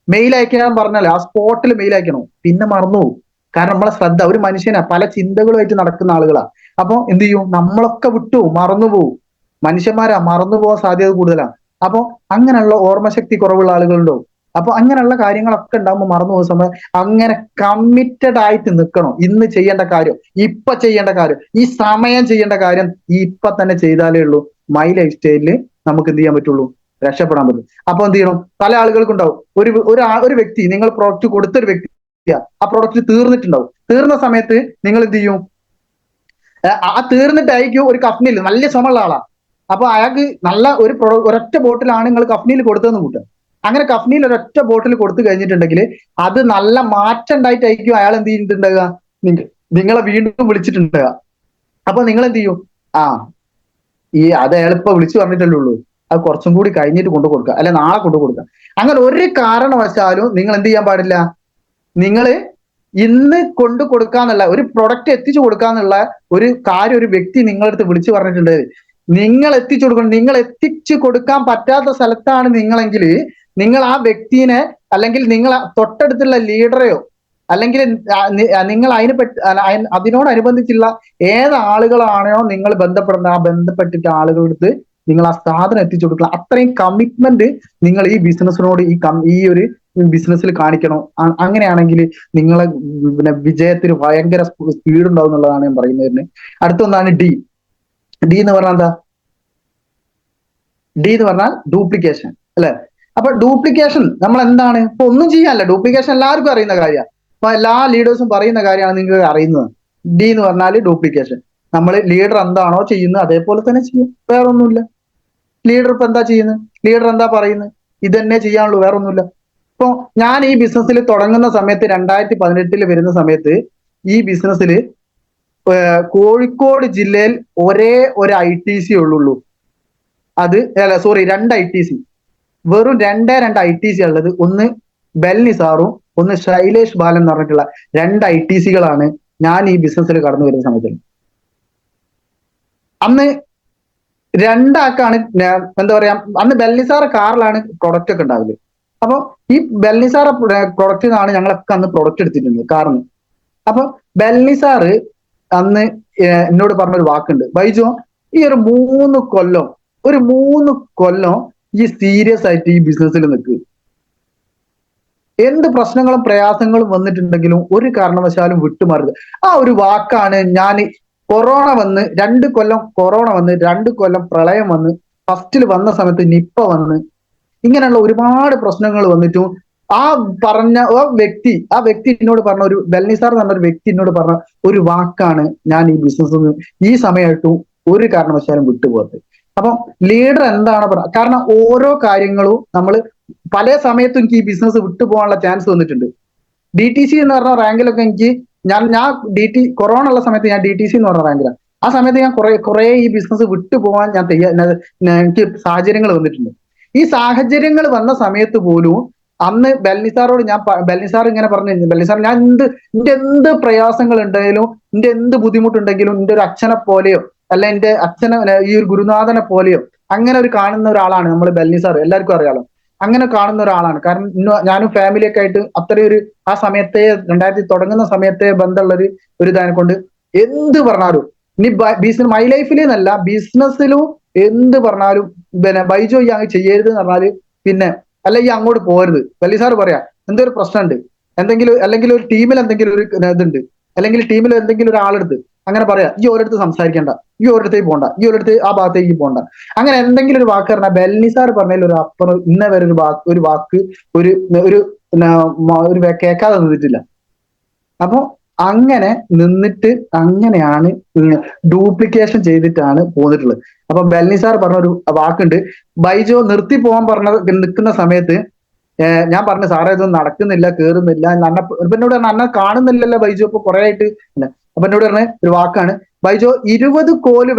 മെയിൽ അയക്കാൻ പറഞ്ഞാലേ ആ സ്പോട്ടിൽ മെയിൽ അയക്കണം. പിന്നെ മറന്നുപോകും. കാരണം നമ്മളെ ശ്രദ്ധ, ഒരു മനുഷ്യനാ പല ചിന്തകളുമായിട്ട് നടക്കുന്ന ആളുകളാ. അപ്പൊ എന്ത് ചെയ്യും, നമ്മളൊക്കെ വിട്ടു മറന്നുപോകും. മനുഷ്യന്മാരാ, മറന്നു പോകാൻ സാധ്യത കൂടുതലാണ്. അപ്പൊ അങ്ങനെയുള്ള ഓർമ്മശക്തി കുറവുള്ള ആളുകളുണ്ടോ, അപ്പൊ അങ്ങനെയുള്ള കാര്യങ്ങളൊക്കെ ഉണ്ടാകുമ്പോൾ മറന്നു പോകുന്ന സമയം അങ്ങനെ കമ്മിറ്റഡ് ആയിട്ട് നിൽക്കണം. ഇന്ന് ചെയ്യേണ്ട കാര്യം, ഇപ്പൊ ചെയ്യേണ്ട കാര്യം, ഈ സമയം ചെയ്യേണ്ട കാര്യം ഇപ്പൊ തന്നെ ചെയ്താലേ ഉള്ളൂ മൈ ലൈഫ് സ്റ്റൈലില് നമുക്ക് എന്ത് ചെയ്യാൻ പറ്റുള്ളൂ, രക്ഷപ്പെടാൻ പറ്റും. അപ്പൊ എന്ത് ചെയ്യണം, പല ആളുകൾക്കും ഉണ്ടാവും ഒരു വ്യക്തി, നിങ്ങൾ പ്രോഡക്റ്റ് കൊടുത്തൊരു വ്യക്തി ആ പ്രോഡക്റ്റ് തീർന്നിട്ടുണ്ടാവും. തീർന്ന സമയത്ത് നിങ്ങൾ എന്ത് ചെയ്യും, ആ തീർന്നിട്ടായിരിക്കും ഒരു കഫ്നിൽ നല്ല ചുമയുള്ള ആളാ, അപ്പൊ അയാൾക്ക് നല്ല ഒരൊറ്റ ബോട്ടിലാണ് നിങ്ങൾ കഫ്നിയിൽ കൊടുത്തതെന്ന് കൂട്ടുക. അങ്ങനെ കഫ്നിയിൽ ഒരൊറ്റ ബോട്ടിൽ കൊടുത്തു കഴിഞ്ഞിട്ടുണ്ടെങ്കിൽ അത് നല്ല മാറ്റം ഉണ്ടായിട്ടായിരിക്കും അയാൾ എന്ത് ചെയ്തിട്ടുണ്ടാകുക, നിങ്ങളെ വീണ്ടും വിളിച്ചിട്ടുണ്ടാകുക. അപ്പൊ നിങ്ങൾ എന്ത് ചെയ്യും, അത് അയാൾ ഇപ്പൊ വിളിച്ചു പറഞ്ഞിട്ടല്ലേ ഉള്ളൂ, അത് കുറച്ചും കൂടി കഴിഞ്ഞിട്ട് കൊണ്ടു കൊടുക്കുക, അല്ലെ നാളെ കൊണ്ടു കൊടുക്കുക. അങ്ങനെ ഒരു കാരണവശാലും നിങ്ങൾ എന്ത് ചെയ്യാൻ പാടില്ല, നിങ്ങൾ ഇന്ന് കൊണ്ടു കൊടുക്കാന്നുള്ള ഒരു പ്രൊഡക്റ്റ് എത്തിച്ചു കൊടുക്കാന്നുള്ള ഒരു കാര്യം ഒരു വ്യക്തി നിങ്ങളടുത്ത് വിളിച്ചു പറഞ്ഞിട്ടുണ്ട്, നിങ്ങൾ എത്തിച്ചു കൊടുക്കണം. നിങ്ങൾ എത്തിച്ചു കൊടുക്കാൻ പറ്റാത്ത സ്ഥലത്താണ് നിങ്ങളെങ്കിൽ നിങ്ങൾ ആ വ്യക്തിനെ, അല്ലെങ്കിൽ നിങ്ങൾ തൊട്ടടുത്തുള്ള ലീഡറെയോ, അല്ലെങ്കിൽ നിങ്ങൾ അതിനോടനുബന്ധിച്ചുള്ള ഏത് ആളുകളാണോ നിങ്ങൾ ബന്ധപ്പെടുന്നത്, ആ ബന്ധപ്പെട്ടിട്ട് ആളുകളടുത്ത് നിങ്ങൾ ആ സാധനം എത്തിച്ചു കൊടുക്കുക. അത്രയും കമ്മിറ്റ്മെന്റ് നിങ്ങൾ ഈ ബിസിനസ്സിനോട് ഈ ഒരു ബിസിനസ്സിൽ കാണിക്കണം. അങ്ങനെയാണെങ്കിൽ നിങ്ങളെ വിജയത്തിന് ഭയങ്കര സ്പീഡ് ഉണ്ടാവും എന്നുള്ളതാണ് ഞാൻ പറയുന്നതിന്. അടുത്തൊന്നാണ് ഡി. ഡി എന്ന് പറഞ്ഞാൽ എന്താ? ഡി എന്ന് പറഞ്ഞാൽ ഡ്യൂപ്ലിക്കേഷൻ, അല്ലെ? അപ്പൊ ഡ്യൂപ്ലിക്കേഷൻ നമ്മൾ എന്താണ്, ഇപ്പൊ ഒന്നും ചെയ്യാനല്ല, ഡ്യൂപ്ലിക്കേഷൻ എല്ലാവർക്കും അറിയുന്ന കാര്യമാണ്, അപ്പൊ എല്ലാ ലീഡേഴ്സും പറയുന്ന കാര്യമാണ് നിങ്ങൾക്ക് അറിയുന്നത്. ഡി എന്ന് പറഞ്ഞാൽ ഡ്യൂപ്ലിക്കേഷൻ. നമ്മൾ ലീഡർ എന്താണോ ചെയ്യുന്നത് അതേപോലെ തന്നെ ചെയ്യും, വേറെ ഒന്നുമില്ല. ലീഡർ ഇപ്പൊ എന്താ ചെയ്യുന്നത്, ലീഡർ എന്താ പറയുന്നത്, ഇത് തന്നെ ചെയ്യാനുള്ളൂ, വേറെ ഒന്നുമില്ല. ഇപ്പൊ ഞാൻ ഈ ബിസിനസ്സിൽ തുടങ്ങുന്ന സമയത്ത് 2018 വരുന്ന സമയത്ത് ഈ ബിസിനസ്സിൽ കോഴിക്കോട് ജില്ലയിൽ ഒരേ ഒരു ITC ഉള്ളൂ. അത് സോറി 2 ITC, വെറും 2 ITC ഉള്ളത്. ഒന്ന് ബെൽനിസാറും ഒന്ന് ശൈലേഷ് ബാലൻ എന്ന് പറഞ്ഞിട്ടുള്ള 2 ITCകളാണ് ഞാൻ ഈ ബിസിനസ്സിൽ കടന്നു വരുന്ന സമയത്ത്. അന്ന് രണ്ടാക്കാണ് എന്താ പറയാ, അന്ന് ബെൽനിസാർ കാറിലാണ് പ്രൊഡക്റ്റ് ഒക്കെ ഉണ്ടാവില്ല. അപ്പൊ ഈ ബെൽനിസാർ പ്രൊഡക്റ്റിൽ നിന്നാണ് ഞങ്ങളൊക്കെ അന്ന് പ്രൊഡക്റ്റ് എടുത്തിട്ടുണ്ട് കാറിന്. അപ്പൊ ബെൽനിസാർ അന്ന് എന്നോട് പറഞ്ഞൊരു വാക്കുണ്ട്, ബൈജു ഈ ഒരു 3 കൊല്ലം ഈ സീരിയസ് ആയിട്ട് ഈ ബിസിനസ്സിൽ നിൽക്കുക, എന്ത് പ്രശ്നങ്ങളും പ്രയാസങ്ങളും വന്നിട്ടുണ്ടെങ്കിലും ഒരു കാരണവശാലും വിട്ടുമാറരുത്. ആ ഒരു വാക്കാണ് ഞാൻ കൊറോണ വന്ന് 2 കൊല്ലം കൊറോണ വന്ന് 2 കൊല്ലം പ്രളയം വന്ന് ഫസ്റ്റിൽ വന്ന സമയത്ത് നിപ്പ വന്ന് ഇങ്ങനെയുള്ള ഒരുപാട് പ്രശ്നങ്ങൾ വന്നിട്ടും ആ വ്യക്തി എന്നോട് പറഞ്ഞ ഒരു ബെൽനിസാർ എന്ന് പറഞ്ഞ ഒരു വ്യക്തി എന്നോട് പറഞ്ഞ ഒരു വാക്കാണ് ഞാൻ ഈ ബിസിനസ് ഈ സമയമായിട്ടും ഒരു കാരണവശാലും വിട്ടുപോകരുത്. അപ്പം ലീഡർ എന്താണ് കാരണം ഓരോ കാര്യങ്ങളും നമ്മൾ പല സമയത്തും എനിക്ക് ഈ ബിസിനസ് വിട്ടുപോകാനുള്ള ചാൻസ് വന്നിട്ടുണ്ട്. DTC എന്ന് പറഞ്ഞ റാങ്കിലൊക്കെ എനിക്ക് ഞാൻ കൊറോണ ഉള്ള സമയത്ത് ഞാൻ DTC എന്ന് പറഞ്ഞ റാങ്കിലാണ്. ആ സമയത്ത് ഞാൻ കുറെ ഈ ബിസിനസ് വിട്ടുപോകാൻ എനിക്ക് സാഹചര്യങ്ങൾ വന്നിട്ടുണ്ട്. ഈ സാഹചര്യങ്ങൾ വന്ന സമയത്ത് പോലും അന്ന് ബെൽനിസാറോട് ബെൽനിസാർ ഇങ്ങനെ പറഞ്ഞു, ബെൽനിസാർ ഞാൻ എന്ത് പ്രയാസങ്ങൾ ഉണ്ടെങ്കിലും, എന്ത് ബുദ്ധിമുട്ടുണ്ടെങ്കിലും എൻ്റെ ഒരു അച്ഛനെ പോലെയോ അല്ല എൻ്റെ അച്ഛനെ ഈ ഒരു ഗുരുനാഥനെ പോലെയോ അങ്ങനെ ഒരു കാണുന്ന ഒരാളാണ് നമ്മൾ ബെൽനിസാർ, എല്ലാവർക്കും അറിയാലോ. അങ്ങനെ കാണുന്ന ഒരാളാണ്. കാരണം ഞാനും ഫാമിലിയൊക്കെ ആയിട്ട് അത്രയും ഒരു ആ സമയത്തെ 2000 തുടങ്ങുന്ന സമയത്തെ ബന്ധമുള്ള ഒരു ഇതാനെ കൊണ്ട് എന്ത് പറഞ്ഞാലും ഇനി മൈ ലൈഫിൽ എന്നല്ല ബിസിനസ്സിലും എന്ത് പറഞ്ഞാലും പിന്നെ ബൈജോ ഈ അങ്ങ് ചെയ്യരുത് എന്ന് പറഞ്ഞാല് പിന്നെ അല്ല ഈ അങ്ങോട്ട് പോകരുത്. ബെൽനിസാർ പറയാ എന്തൊരു പ്രശ്നമുണ്ട്, അല്ലെങ്കിൽ ഒരു ടീമിൽ എന്തെങ്കിലും ഒരു ഇതുണ്ട്, അല്ലെങ്കിൽ ടീമിൽ എന്തെങ്കിലും ഒരാളെടുത്ത് അങ്ങനെ പറയാ ഈ ഓരോരുത്തർ സംസാരിക്കേണ്ട, ഈ ഓരോരുത്തേക്ക് പോകണ്ട, ഈ ഓരോരുത്തർ ആ ഭാഗത്തേക്ക് പോകണ്ട, അങ്ങനെ എന്തെങ്കിലും ഒരു വാക്ക് പറഞ്ഞാൽ ബെൽനിസാർ പറഞ്ഞതിൽ ഒരു അപ്പുറം ഇന്ന വരെ ഒരു വാക്ക് ഒരു കേൾക്കാതെ നിന്നിട്ടില്ല. അപ്പൊ അങ്ങനെ നിന്നിട്ട് അങ്ങനെയാണ് ഡ്യൂപ്ലിക്കേഷൻ ചെയ്തിട്ടാണ് പോന്നിട്ടുള്ളത്. അപ്പൊ ബെൽനിസാർ പറഞ്ഞൊരു വാക്കുണ്ട്, ബൈജോ നിർത്തി പോകാൻ നിൽക്കുന്ന സമയത്ത് ഞാൻ പറഞ്ഞു സാറേ ഇതൊന്നും നടക്കുന്നില്ല, കേറുന്നില്ല, എന്നോട് അന്നെ കാണുന്നില്ലല്ലോ ബൈജോ ഇപ്പൊ കുറെ ആയിട്ട്. അപ്പൊ എന്നോട് പറഞ്ഞ ഒരു വാക്കാണ്, ബൈജോ 20 കോല്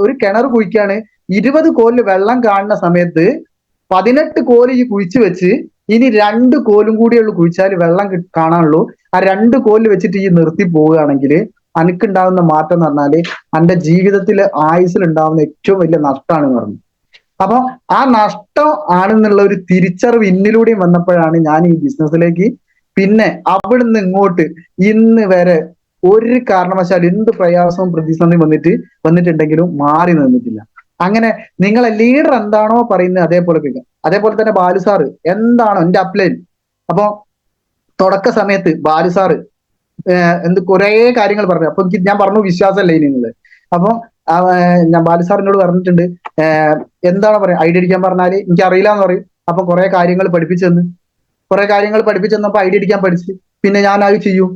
ഒരു കിണർ കുഴിക്കാണ്, 20 കോലിൽ വെള്ളം കാണുന്ന സമയത്ത് 18 കോല് ഈ കുഴിച്ചു വെച്ച് ഇനി 2 കോലും കൂടിയുള്ളൂ കുഴിച്ചാൽ വെള്ളം കാണാനുള്ളൂ. ആ 2 കോലിൽ വെച്ചിട്ട് ഈ നിർത്തി പോവുകയാണെങ്കിൽ അനക്കുണ്ടാവുന്ന മാറ്റം എന്ന് പറഞ്ഞാല് എന്റെ ജീവിതത്തില് ആയുസിൽ ഉണ്ടാവുന്ന ഏറ്റവും വലിയ നഷ്ടമാണ് എന്ന് പറഞ്ഞു. അപ്പൊ ആ നഷ്ടം ആണെന്നുള്ള ഒരു തിരിച്ചറിവ് ഇന്നിലൂടെയും വന്നപ്പോഴാണ് ഞാൻ ഈ ബിസിനസ്സിലേക്ക് പിന്നെ അവിടുന്ന് ഇങ്ങോട്ട് ഇന്ന് വരെ ഒരു കാരണവശാലും എന്ത് പ്രയാസവും പ്രതിസന്ധിയും വന്നിട്ടുണ്ടെങ്കിലും മാറി നിന്നിട്ടില്ല. അങ്ങനെ നിങ്ങളെ ലീഡർ എന്താണോ പറയുന്നത് അതേപോലെ കേൾക്കുക. അതേപോലെ തന്നെ ബാലു സാറ് എന്താണോ എന്റെ അപ്ലൈൻ. അപ്പൊ തുടക്ക സമയത്ത് ബാലു സാറ് എന്ത് കുറെ കാര്യങ്ങൾ പറഞ്ഞു. അപ്പൊ എനിക്ക് ഞാൻ പറഞ്ഞു വിശ്വാസമല്ലേ ഇനി എന്നുള്ളത്. അപ്പൊ ഞാൻ ബാലു സാറിനോട് പറഞ്ഞിട്ടുണ്ട്, എന്താണ് പറയാ ഐഡി അടിക്കാൻ പറഞ്ഞാല് എനിക്ക് അറിയില്ല എന്ന് പറയും. അപ്പൊ കുറെ കാര്യങ്ങൾ പഠിപ്പിച്ചു തന്നു. കുറെ കാര്യങ്ങൾ പഠിപ്പിച്ചു തന്നപ്പോ ഐഡി അടിക്കാൻ പഠിച്ചു. പിന്നെ ഞാൻ അത് ചെയ്യൂ,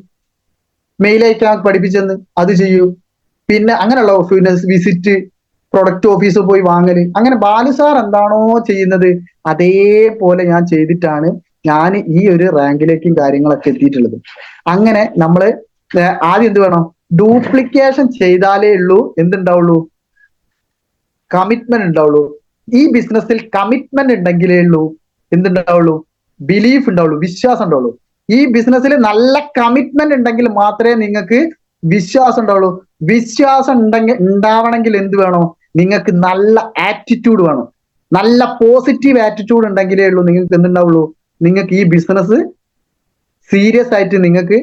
മെയിൽ അയക്കാൻ പഠിപ്പിച്ചെന്ന് അത് ചെയ്യൂ. പിന്നെ അങ്ങനെയുള്ള വിസിറ്റ്, പ്രൊഡക്റ്റ് ഓഫീസിൽ പോയി വാങ്ങല്, അങ്ങനെ ബാലു സാർ എന്താണോ ചെയ്യുന്നത് അതേപോലെ ഞാൻ ചെയ്തിട്ടാണ് ഞാൻ ഈ ഒരു റാങ്കിലേക്കും കാര്യങ്ങളൊക്കെ എത്തിയിട്ടുള്ളത്. അങ്ങനെ നമ്മള് ആദ്യം എന്ത് വേണം, ഡ്യൂപ്ലിക്കേഷൻ ചെയ്താലേ ഉള്ളൂ എന്തുണ്ടാവുള്ളൂ, കമ്മിറ്റ്മെന്റ് ഉണ്ടാവുള്ളൂ. ഈ ബിസിനസ്സിൽ കമ്മിറ്റ്മെന്റ് ഉണ്ടെങ്കിലേ ഉള്ളൂ എന്തുണ്ടാവുള്ളൂ, ബിലീഫ് ഉണ്ടാവുള്ളൂ, വിശ്വാസം ഉണ്ടാവുള്ളൂ. ഈ ബിസിനസ്സിൽ നല്ല കമ്മിറ്റ്മെന്റ് ഉണ്ടെങ്കിൽ മാത്രമേ നിങ്ങൾക്ക് വിശ്വാസം ഉണ്ടാവുള്ളൂ. വിശ്വാസം ഉണ്ടാവണമെങ്കിൽ എന്ത് വേണോ, നിങ്ങൾക്ക് നല്ല ആറ്റിറ്റ്യൂഡ് വേണം. നല്ല പോസിറ്റീവ് ആറ്റിറ്റ്യൂഡ് ഉണ്ടെങ്കിലേ ഉള്ളൂ നിങ്ങൾക്ക് എന്തുണ്ടാവുള്ളൂ, നിങ്ങൾക്ക് ഈ ബിസിനസ് സീരിയസ് ആയിട്ട് നിങ്ങൾക്ക്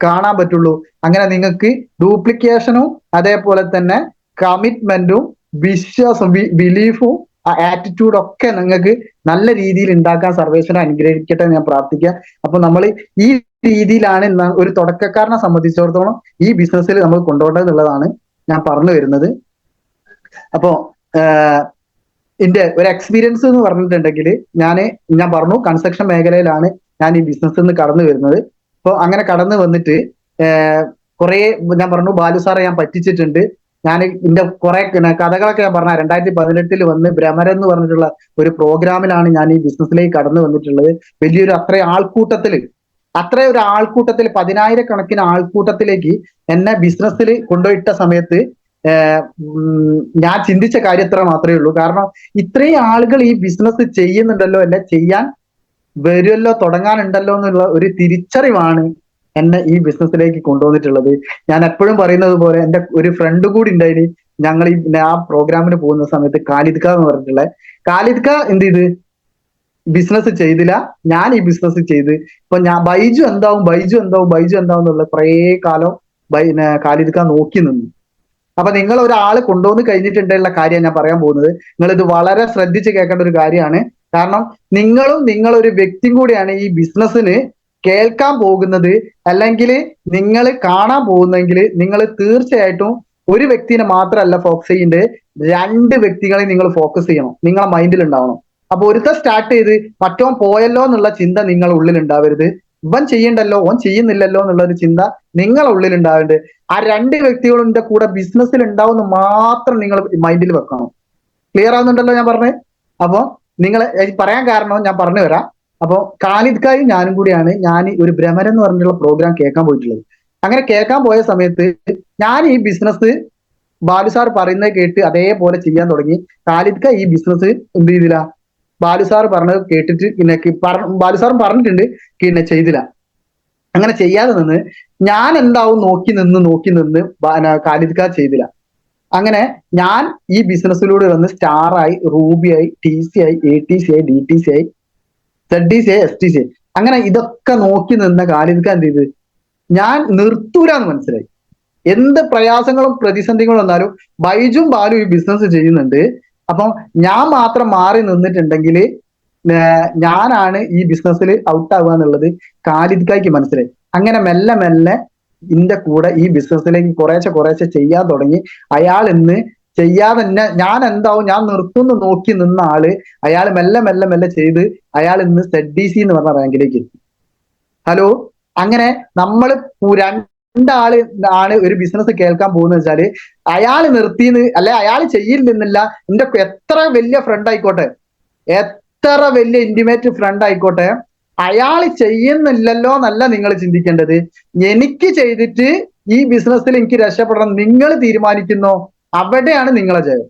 കാണാൻ പറ്റുള്ളൂ. അങ്ങനെ നിങ്ങൾക്ക് ഡ്യൂപ്ലിക്കേഷനും അതേപോലെ തന്നെ കമ്മിറ്റ്മെന്റും വിശ്വാസം ബിലീഫും ആറ്റിറ്റ്യൂഡ് ഒക്കെ നിങ്ങൾക്ക് നല്ല രീതിയിൽ ഉണ്ടാക്കാൻ സർവേശ്വരൻ അനുഗ്രഹിക്കട്ടെ ഞാൻ പ്രാർത്ഥിക്കുക. അപ്പൊ നമ്മൾ ഈ രീതിയിലാണ് ഒരു തുടക്കക്കാരനെ സംബന്ധിച്ചിടത്തോളം ഈ ബിസിനസ്സിൽ നമ്മൾ കൊണ്ടുപോകേണ്ടത് എന്നുള്ളതാണ് ഞാൻ പറഞ്ഞു വരുന്നത്. അപ്പോ എന്റെ ഒരു എക്സ്പീരിയൻസ് എന്ന് പറഞ്ഞിട്ടുണ്ടെങ്കിൽ ഞാൻ പറഞ്ഞു കൺസ്ട്രക്ഷൻ മേഖലയിലാണ് ഞാൻ ഈ ബിസിനസ്സിൽ നിന്ന് കടന്നു വരുന്നത്. അപ്പൊ അങ്ങനെ കടന്നു വന്നിട്ട് കുറെ ഞാൻ പറഞ്ഞു ബാലു സാറെ ഞാൻ പറ്റിച്ചിട്ടുണ്ട്. ഞാൻ എന്റെ കുറെ കഥകളൊക്കെ ഞാൻ പറഞ്ഞ 2018 വന്ന് ഭ്രമരം എന്ന് പറഞ്ഞിട്ടുള്ള ഒരു പ്രോഗ്രാമിലാണ് ഞാൻ ഈ ബിസിനസ്സിലേക്ക് കടന്നു വന്നിട്ടുള്ളത്. വലിയൊരു അത്ര ഒരു ആൾക്കൂട്ടത്തിൽ 10,000 ആൾക്കൂട്ടത്തിലേക്ക് എന്നെ ബിസിനസ്സിൽ കൊണ്ടുപോയിട്ട സമയത്ത് ഞാൻ ചിന്തിച്ച കാര്യം എത്ര മാത്രമേ ഉള്ളൂ. കാരണം ഇത്രയും ആളുകൾ ഈ ബിസിനസ് ചെയ്യുന്നുണ്ടല്ലോ, അല്ലെ ചെയ്യാൻ വരുമല്ലോ, തുടങ്ങാനുണ്ടല്ലോ എന്നുള്ള ഒരു തിരിച്ചറിവാണ് എന്നെ ഈ ബിസിനസ്സിലേക്ക് കൊണ്ടുവന്നിട്ടുള്ളത്. ഞാൻ എപ്പോഴും പറയുന്നത് പോലെ എന്റെ ഒരു ഫ്രണ്ട് കൂടി ഉണ്ടായിന്, ഞങ്ങൾ ആ പ്രോഗ്രാമിന് പോകുന്ന സമയത്ത് ഖാലിദ് ഖാ എന്ന് പറഞ്ഞിട്ടുള്ള ഖാലിദ് ഖാ എന്ത് ചെയ്ത് ബിസിനസ് ചെയ്തില്ല, ഞാൻ ഈ ബിസിനസ് ചെയ്ത്. ഇപ്പൊ ഞാൻ ബൈജു എന്താവും എന്നുള്ള കുറേ കാലം ഖാലിദ് ഖാ നോക്കി നിന്നു. അപ്പൊ നിങ്ങൾ ഒരാൾ കൊണ്ടുവന്ന് കഴിഞ്ഞിട്ടുള്ള കാര്യം ഞാൻ പറയാൻ പോകുന്നത്, നിങ്ങൾ ഇത് വളരെ ശ്രദ്ധിച്ച് കേൾക്കേണ്ട ഒരു കാര്യമാണ്. കാരണം നിങ്ങളൊരു വ്യക്തിയും കൂടിയാണ് ഈ ബിസിനസ്സിന് കേൾക്കാൻ പോകുന്നത്, അല്ലെങ്കിൽ നിങ്ങൾ കാണാൻ പോകുന്നെങ്കിൽ നിങ്ങൾ തീർച്ചയായിട്ടും ഒരു വ്യക്തിനെ മാത്രമല്ല ഫോക്കസ് ചെയ്യേണ്ടത്, 2 വ്യക്തികളെ നിങ്ങൾ ഫോക്കസ് ചെയ്യണം, നിങ്ങളെ മൈൻഡിൽ ഉണ്ടാവണം. അപ്പൊ ഒരുത്ത സ്റ്റാർട്ട് ചെയ്ത് മറ്റോൻ പോയല്ലോ എന്നുള്ള ചിന്ത നിങ്ങളുടെ ഉള്ളിൽ ഉണ്ടാവരുത്. ഇവൻ ചെയ്യണ്ടല്ലോ ഓൻ ചെയ്യുന്നില്ലല്ലോ എന്നുള്ള ഒരു ചിന്ത നിങ്ങളുടെ ഉള്ളിൽ ഉണ്ടാവേണ്ടത്. ആ 2 വ്യക്തികളുടെ കൂടെ ബിസിനസ്സിൽ ഉണ്ടാവുന്ന മാത്രം നിങ്ങൾ മൈൻഡിൽ വെക്കണം. ക്ലിയർ ആവുന്നുണ്ടല്ലോ ഞാൻ പറഞ്ഞത്? അപ്പൊ നിങ്ങൾ പറയാൻ കാരണം ഞാൻ പറഞ്ഞു വരാം. അപ്പൊ ഖാലിദ് ഖായും ഞാനും കൂടിയാണ് ഞാൻ ഒരു ഭ്രമരം എന്ന് പറഞ്ഞിട്ടുള്ള പ്രോഗ്രാം കേൾക്കാൻ പോയിട്ടുള്ളത്. അങ്ങനെ കേൾക്കാൻ പോയ സമയത്ത് ഞാൻ ഈ ബിസിനസ് ബാലു സാർ പറയുന്നത് കേട്ട് അതേപോലെ ചെയ്യാൻ തുടങ്ങി. ഖാലിദ് ഖാ ഈ ബിസിനസ് എന്ത് ചെയ്തില്ല, ബാലു സാർ പറഞ്ഞത് കേട്ടിട്ട് ബാലു സാറും പറഞ്ഞിട്ടുണ്ട്, പിന്നെ ചെയ്തില്ല. അങ്ങനെ ചെയ്യാതെ നിന്ന് ഞാൻ എന്താവും നോക്കി നിന്ന് ഖാലിദ് ഖാ ചെയ്തില്ല. അങ്ങനെ ഞാൻ ഈ ബിസിനസ്സിലൂടെ വന്ന് സ്റ്റാറായി, റൂബിയായി, TC ആയി, ATC ആയി, DTC ആയി, ZDC ആയി, STC ആയി. അങ്ങനെ ഇതൊക്കെ നോക്കി നിന്ന ഖാലിദ് ഖാ എന്ത് ചെയ്ത്, ഞാൻ നിർത്തൂരാന്ന് മനസ്സിലായി. എന്ത് പ്രയാസങ്ങളും പ്രതിസന്ധികളും വന്നാലും ബൈജും ബാലു ഈ ബിസിനസ് ചെയ്യുന്നുണ്ട്, അപ്പൊ ഞാൻ മാത്രം മാറി നിന്നിട്ടുണ്ടെങ്കിൽ ഞാനാണ് ഈ ബിസിനസ്സിൽ ഔട്ട് ആവുക എന്നുള്ളത് ഖാലിദ് ഖായ്ക്ക് മനസ്സിലായി. അങ്ങനെ മെല്ലെ ഇതിന്റെ കൂടെ ഈ ബിസിനസ്സിലേക്ക് കുറേശ്ശെ ചെയ്യാൻ തുടങ്ങി. അയാൾ ഇന്ന് ചെയ്യാതെ തന്നെ ഞാൻ നിർത്തുന്നു നോക്കി നിന്ന ആള് അയാൾ മെല്ലെ ചെയ്ത് അയാൾ ഇന്ന് ZDC എന്ന് പറഞ്ഞ റാങ്കിലേക്ക് എത്തി. ഹലോ, അങ്ങനെ നമ്മൾ ആണ് ഒരു ബിസിനസ് കേൾക്കാൻ പോകുന്നത് വെച്ചാല് അയാൾ നിർത്തിന്ന് അല്ലെ അയാൾ ചെയ്യില്ലെന്നില്ല. എന്റെ എത്ര വലിയ ഫ്രണ്ട് ആയിക്കോട്ടെ, എത്ര വലിയ ഇന്റിമേറ്റ് ഫ്രണ്ട് ആയിക്കോട്ടെ, അയാൾ ചെയ്യുന്നില്ലല്ലോ എന്നല്ല നിങ്ങൾ ചിന്തിക്കേണ്ടത്. എനിക്ക് ചെയ്തിട്ട് ഈ ബിസിനസ്സിൽ എനിക്ക് രക്ഷപ്പെടണം നിങ്ങൾ തീരുമാനിക്കുന്നോ, അവിടെയാണ് നിങ്ങളെ ജയം.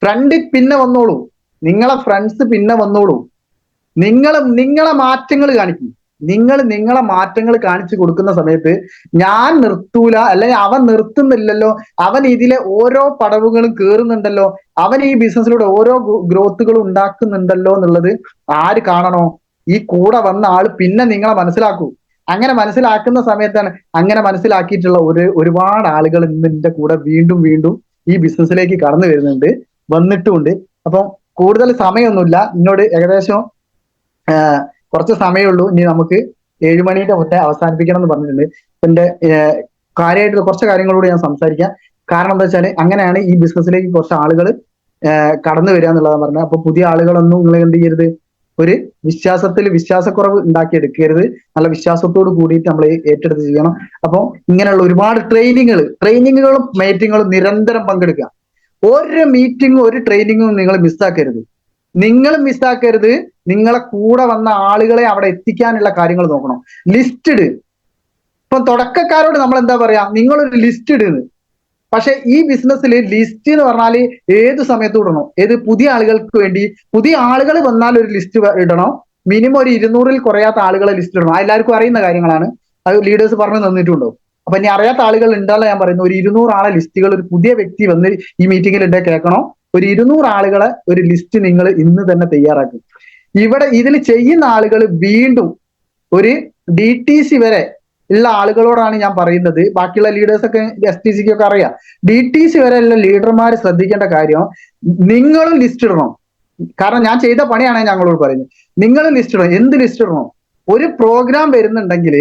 ഫ്രണ്ട് പിന്നെ വന്നോളൂ, നിങ്ങളെ ഫ്രണ്ട്സ് പിന്നെ വന്നോളൂ. നിങ്ങളെ മാറ്റങ്ങൾ കാണിക്കും. നിങ്ങളെ മാറ്റങ്ങൾ കാണിച്ചു കൊടുക്കുന്ന സമയത്ത് ഞാൻ നിർത്തൂല, അല്ലെങ്കിൽ അവൻ നിർത്തുന്നില്ലല്ലോ, അവൻ ഇതിലെ ഓരോ പടവുകളും കേറുന്നുണ്ടല്ലോ, അവൻ ഈ ബിസിനസ്സിലൂടെ ഓരോ ഗ്രോത്തുകളും ഉണ്ടാക്കുന്നുണ്ടല്ലോ എന്നുള്ളത് ആര് കാണണോ? ഈ കൂടെ വന്ന ആള് പിന്നെ നിങ്ങളെ മനസ്സിലാക്കൂ. അങ്ങനെ മനസ്സിലാക്കുന്ന സമയത്താണ്, അങ്ങനെ മനസ്സിലാക്കിയിട്ടുള്ള ഒരുപാട് ആളുകൾ ഇന്ന് എന്റെ കൂടെ വീണ്ടും ഈ ബിസിനസ്സിലേക്ക് കടന്നു വരുന്നുണ്ട്. വന്നിട്ടുമുണ്ട്. അപ്പം കൂടുതൽ സമയമൊന്നുമില്ല, എന്നോട് ഏകദേശം കുറച്ച് സമയമുള്ളൂ, ഇനി നമുക്ക് 7 മണിയുടെ മുന്നേ അവസാനിപ്പിക്കണം എന്ന് പറഞ്ഞിട്ടുണ്ട്. എന്റെ കാര്യമായിട്ടുള്ള കുറച്ച് കാര്യങ്ങളോട് ഞാൻ സംസാരിക്കാം. കാരണം എന്താ വെച്ചാൽ അങ്ങനെയാണ് ഈ ബിസിനസ്സിലേക്ക് കുറച്ച് ആളുകൾ കടന്നു വരിക എന്നുള്ളതാണ് പറഞ്ഞത്. അപ്പൊ പുതിയ ആളുകളൊന്നും നിങ്ങൾ എന്ത് ചെയ്യരുത്, ഒരു വിശ്വാസക്കുറവ് ഉണ്ടാക്കിയെടുക്കരുത്. നല്ല വിശ്വാസത്തോട് കൂടിയിട്ട് നമ്മൾ ഏറ്റെടുത്ത് ചെയ്യണം. അപ്പോൾ ഇങ്ങനെയുള്ള ഒരുപാട് ട്രെയിനിങ്ങുകളും മീറ്റിങ്ങുകളും നിരന്തരം പങ്കെടുക്കുക. ഒരു മീറ്റിങ്ങും ഒരു ട്രെയിനിങ്ങും നിങ്ങൾ മിസ്സാക്കരുത്. നിങ്ങളെ കൂടെ വന്ന ആളുകളെ അവിടെ എത്തിക്കാനുള്ള കാര്യങ്ങൾ നോക്കണം. ലിസ്റ്റ് ഇപ്പൊ തുടക്കക്കാരോട് നമ്മൾ എന്താ പറയാ, നിങ്ങളൊരു ലിസ്റ്റ് ഇടുന്നു. പക്ഷെ ഈ ബിസിനസ്സിൽ ലിസ്റ്റ് എന്ന് പറഞ്ഞാൽ ഏത് സമയത്തും ഇടണം. ഏത് പുതിയ ആളുകൾക്ക് വേണ്ടി, പുതിയ ആളുകൾ വന്നാൽ ഒരു ലിസ്റ്റ് ഇടണം. മിനിമം ഒരു 200-ൽ കുറയാത്ത ആളുകളെ ലിസ്റ്റ് ഇടണം. എല്ലാവർക്കും അറിയുന്ന കാര്യങ്ങളാണ്, അത് ലീഡേഴ്സ് പറഞ്ഞു തന്നിട്ടുണ്ടോ. അപ്പൊ ഇനി അറിയാത്ത ആളുകൾ ഉണ്ടല്ലോ ഞാൻ പറയുന്നത്, ഒരു 200 ആളെ ലിസ്റ്റുകൾ ഒരു പുതിയ വ്യക്തി വന്ന് ഈ മീറ്റിംഗിൽ കേൾക്കണം. ഒരു 200 ആളുകളെ ഒരു ലിസ്റ്റ് നിങ്ങൾ ഇന്ന് തന്നെ തയ്യാറാക്കും. ഇതിൽ ചെയ്യുന്ന ആളുകൾ വീണ്ടും ഒരു DTC വരെ ഉള്ള ആളുകളോടാണ് ഞാൻ പറയുന്നത്. ബാക്കിയുള്ള ലീഡേഴ്സ് ഒക്കെ STC ഒക്കെ അറിയാം. DTC വരെ ഉള്ള ലീഡർമാർ ശ്രദ്ധിക്കേണ്ട കാര്യം, നിങ്ങളും ലിസ്റ്റ് ഇടണം. കാരണം ഞാൻ ചെയ്ത പണിയാണ് ഞങ്ങളോട് പറയുന്നത്. നിങ്ങൾ ലിസ്റ്റ് ഇടണം. എന്ത് ലിസ്റ്റ് ഇടണം? ഒരു പ്രോഗ്രാം വരുന്നുണ്ടെങ്കിൽ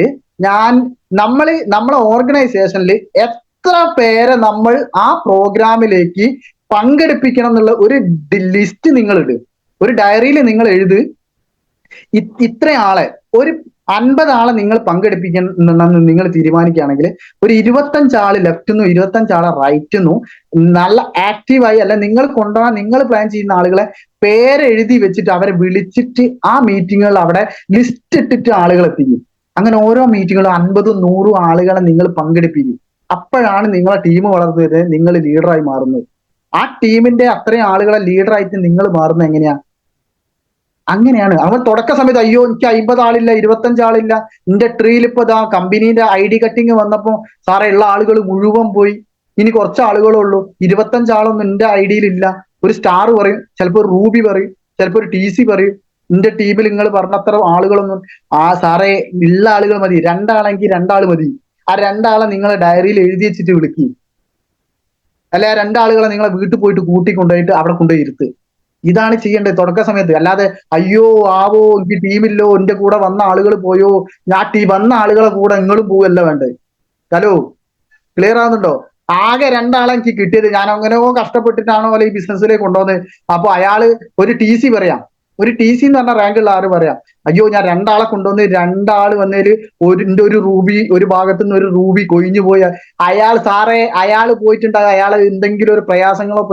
നമ്മളെ ഓർഗനൈസേഷനിൽ എത്ര പേരെ നമ്മൾ ആ പ്രോഗ്രാമിലേക്ക് പങ്കെടുപ്പിക്കണം എന്നുള്ള ഒരു ലിസ്റ്റ് നിങ്ങൾ ഇട്. ഒരു ഡയറിയിൽ നിങ്ങൾ എഴുത്, ഇത്ര ആളെ, ഒരു 50 ആളെ നിങ്ങൾ പങ്കെടുപ്പിക്കണമെന്ന് നിങ്ങൾ തീരുമാനിക്കുകയാണെങ്കിൽ ഒരു 25 ആള് ലെഫ്റ്റിന്നും 25 ആളെ റൈറ്റിന്നും നല്ല ആക്റ്റീവായി, അല്ല നിങ്ങൾ കൊണ്ടുപോകാൻ നിങ്ങൾ പ്ലാൻ ചെയ്യുന്ന ആളുകളെ പേരെഴുതി വെച്ചിട്ട് അവരെ വിളിച്ചിട്ട് ആ മീറ്റിങ്ങുകളിൽ അവിടെ ലിസ്റ്റ് ഇട്ടിട്ട് ആളുകൾ എത്തിക്കും. അങ്ങനെ ഓരോ മീറ്റിങ്ങുകളും 50-ഉം 100-ഉം ആളുകളെ നിങ്ങൾ പങ്കെടുപ്പിക്കും. അപ്പോഴാണ് നിങ്ങളെ ടീം വളർന്നത്, നിങ്ങൾ ലീഡറായി മാറുന്നത്. ആ ടീമിന്റെ അത്രയും ആളുകളെ ലീഡറായിട്ട് നിങ്ങൾ മാറുന്നത് അങ്ങനെയാണ്. അവൻ തുടക്ക സമയത്ത് അയ്യോ എനിക്ക് 50 ആളില്ല, 25 ആളില്ല, എന്റെ ട്രീയിൽ ഇപ്പൊ കമ്പനീന്റെ ID കട്ടിങ് വന്നപ്പോ സാറേ ഉള്ള ആളുകൾ മുഴുവൻ പോയി, ഇനി കുറച്ച് ആളുകളേ ഉള്ളൂ, 25 ആളൊന്നും എന്റെ ID ഇല്ല. ഒരു സ്റ്റാർ പറയും, ചിലപ്പോൾ ഒരു റൂബി പറയും, ചിലപ്പോൾ ഒരു TC പറയും. എന്റെ ടീമിൽ നിങ്ങൾ പറഞ്ഞത്ര ആളുകളൊന്നും, സാറേ ഉള്ള ആളുകൾ മതി, 2 ആളെങ്കിൽ 2 ആള് മതി. ആ 2 ആളെ നിങ്ങൾ ഡയറിയിൽ എഴുതി വെച്ചിട്ട് വിളിക്കും. അല്ലെ ആ 2 ആളുകളെ നിങ്ങളെ വീട്ടിൽ പോയിട്ട് കൂട്ടിക്കൊണ്ടുപോയിട്ട് അവിടെ കൊണ്ടുപോയി ഇരുത്ത്. ഇതാണ് ചെയ്യേണ്ടത് തുടക്ക സമയത്ത്. അല്ലാതെ അയ്യോ ആവോ എനിക്ക് ടീമില്ലോ, എന്റെ കൂടെ വന്ന ആളുകൾ പോയോ, വന്ന ആളുകളെ കൂടെ നിങ്ങളും പോവല്ല വേണ്ടത്. ഹലോ, ക്ലിയർ ആവുന്നുണ്ടോ? ആകെ 2 ആളെ എനിക്ക് കിട്ടിയത്, ഞാൻ അങ്ങനെയോ കഷ്ടപ്പെട്ടിട്ടാണോ അല്ലെ ഈ ബിസിനസ്സിലേക്ക് കൊണ്ടുവന്നത്. അപ്പൊ അയാള് ഒരു TC പറയാം, ഒരു TC എന്ന് പറഞ്ഞ റാങ്കുള്ള ആര് പറയാം, അയ്യോ ഞാൻ 2 ആളെ കൊണ്ടുവന്ന് 2 ആള് വന്നതിൽ ഒരു റൂബി, ഒരു ഭാഗത്തു നിന്ന് ഒരു റൂബി കൊഴിഞ്ഞു പോയ സാറേ അയാൾ പോയിട്ടുണ്ടാകുക, അയാൾ എന്തെങ്കിലും ഒരു പ്രയാസങ്ങളോ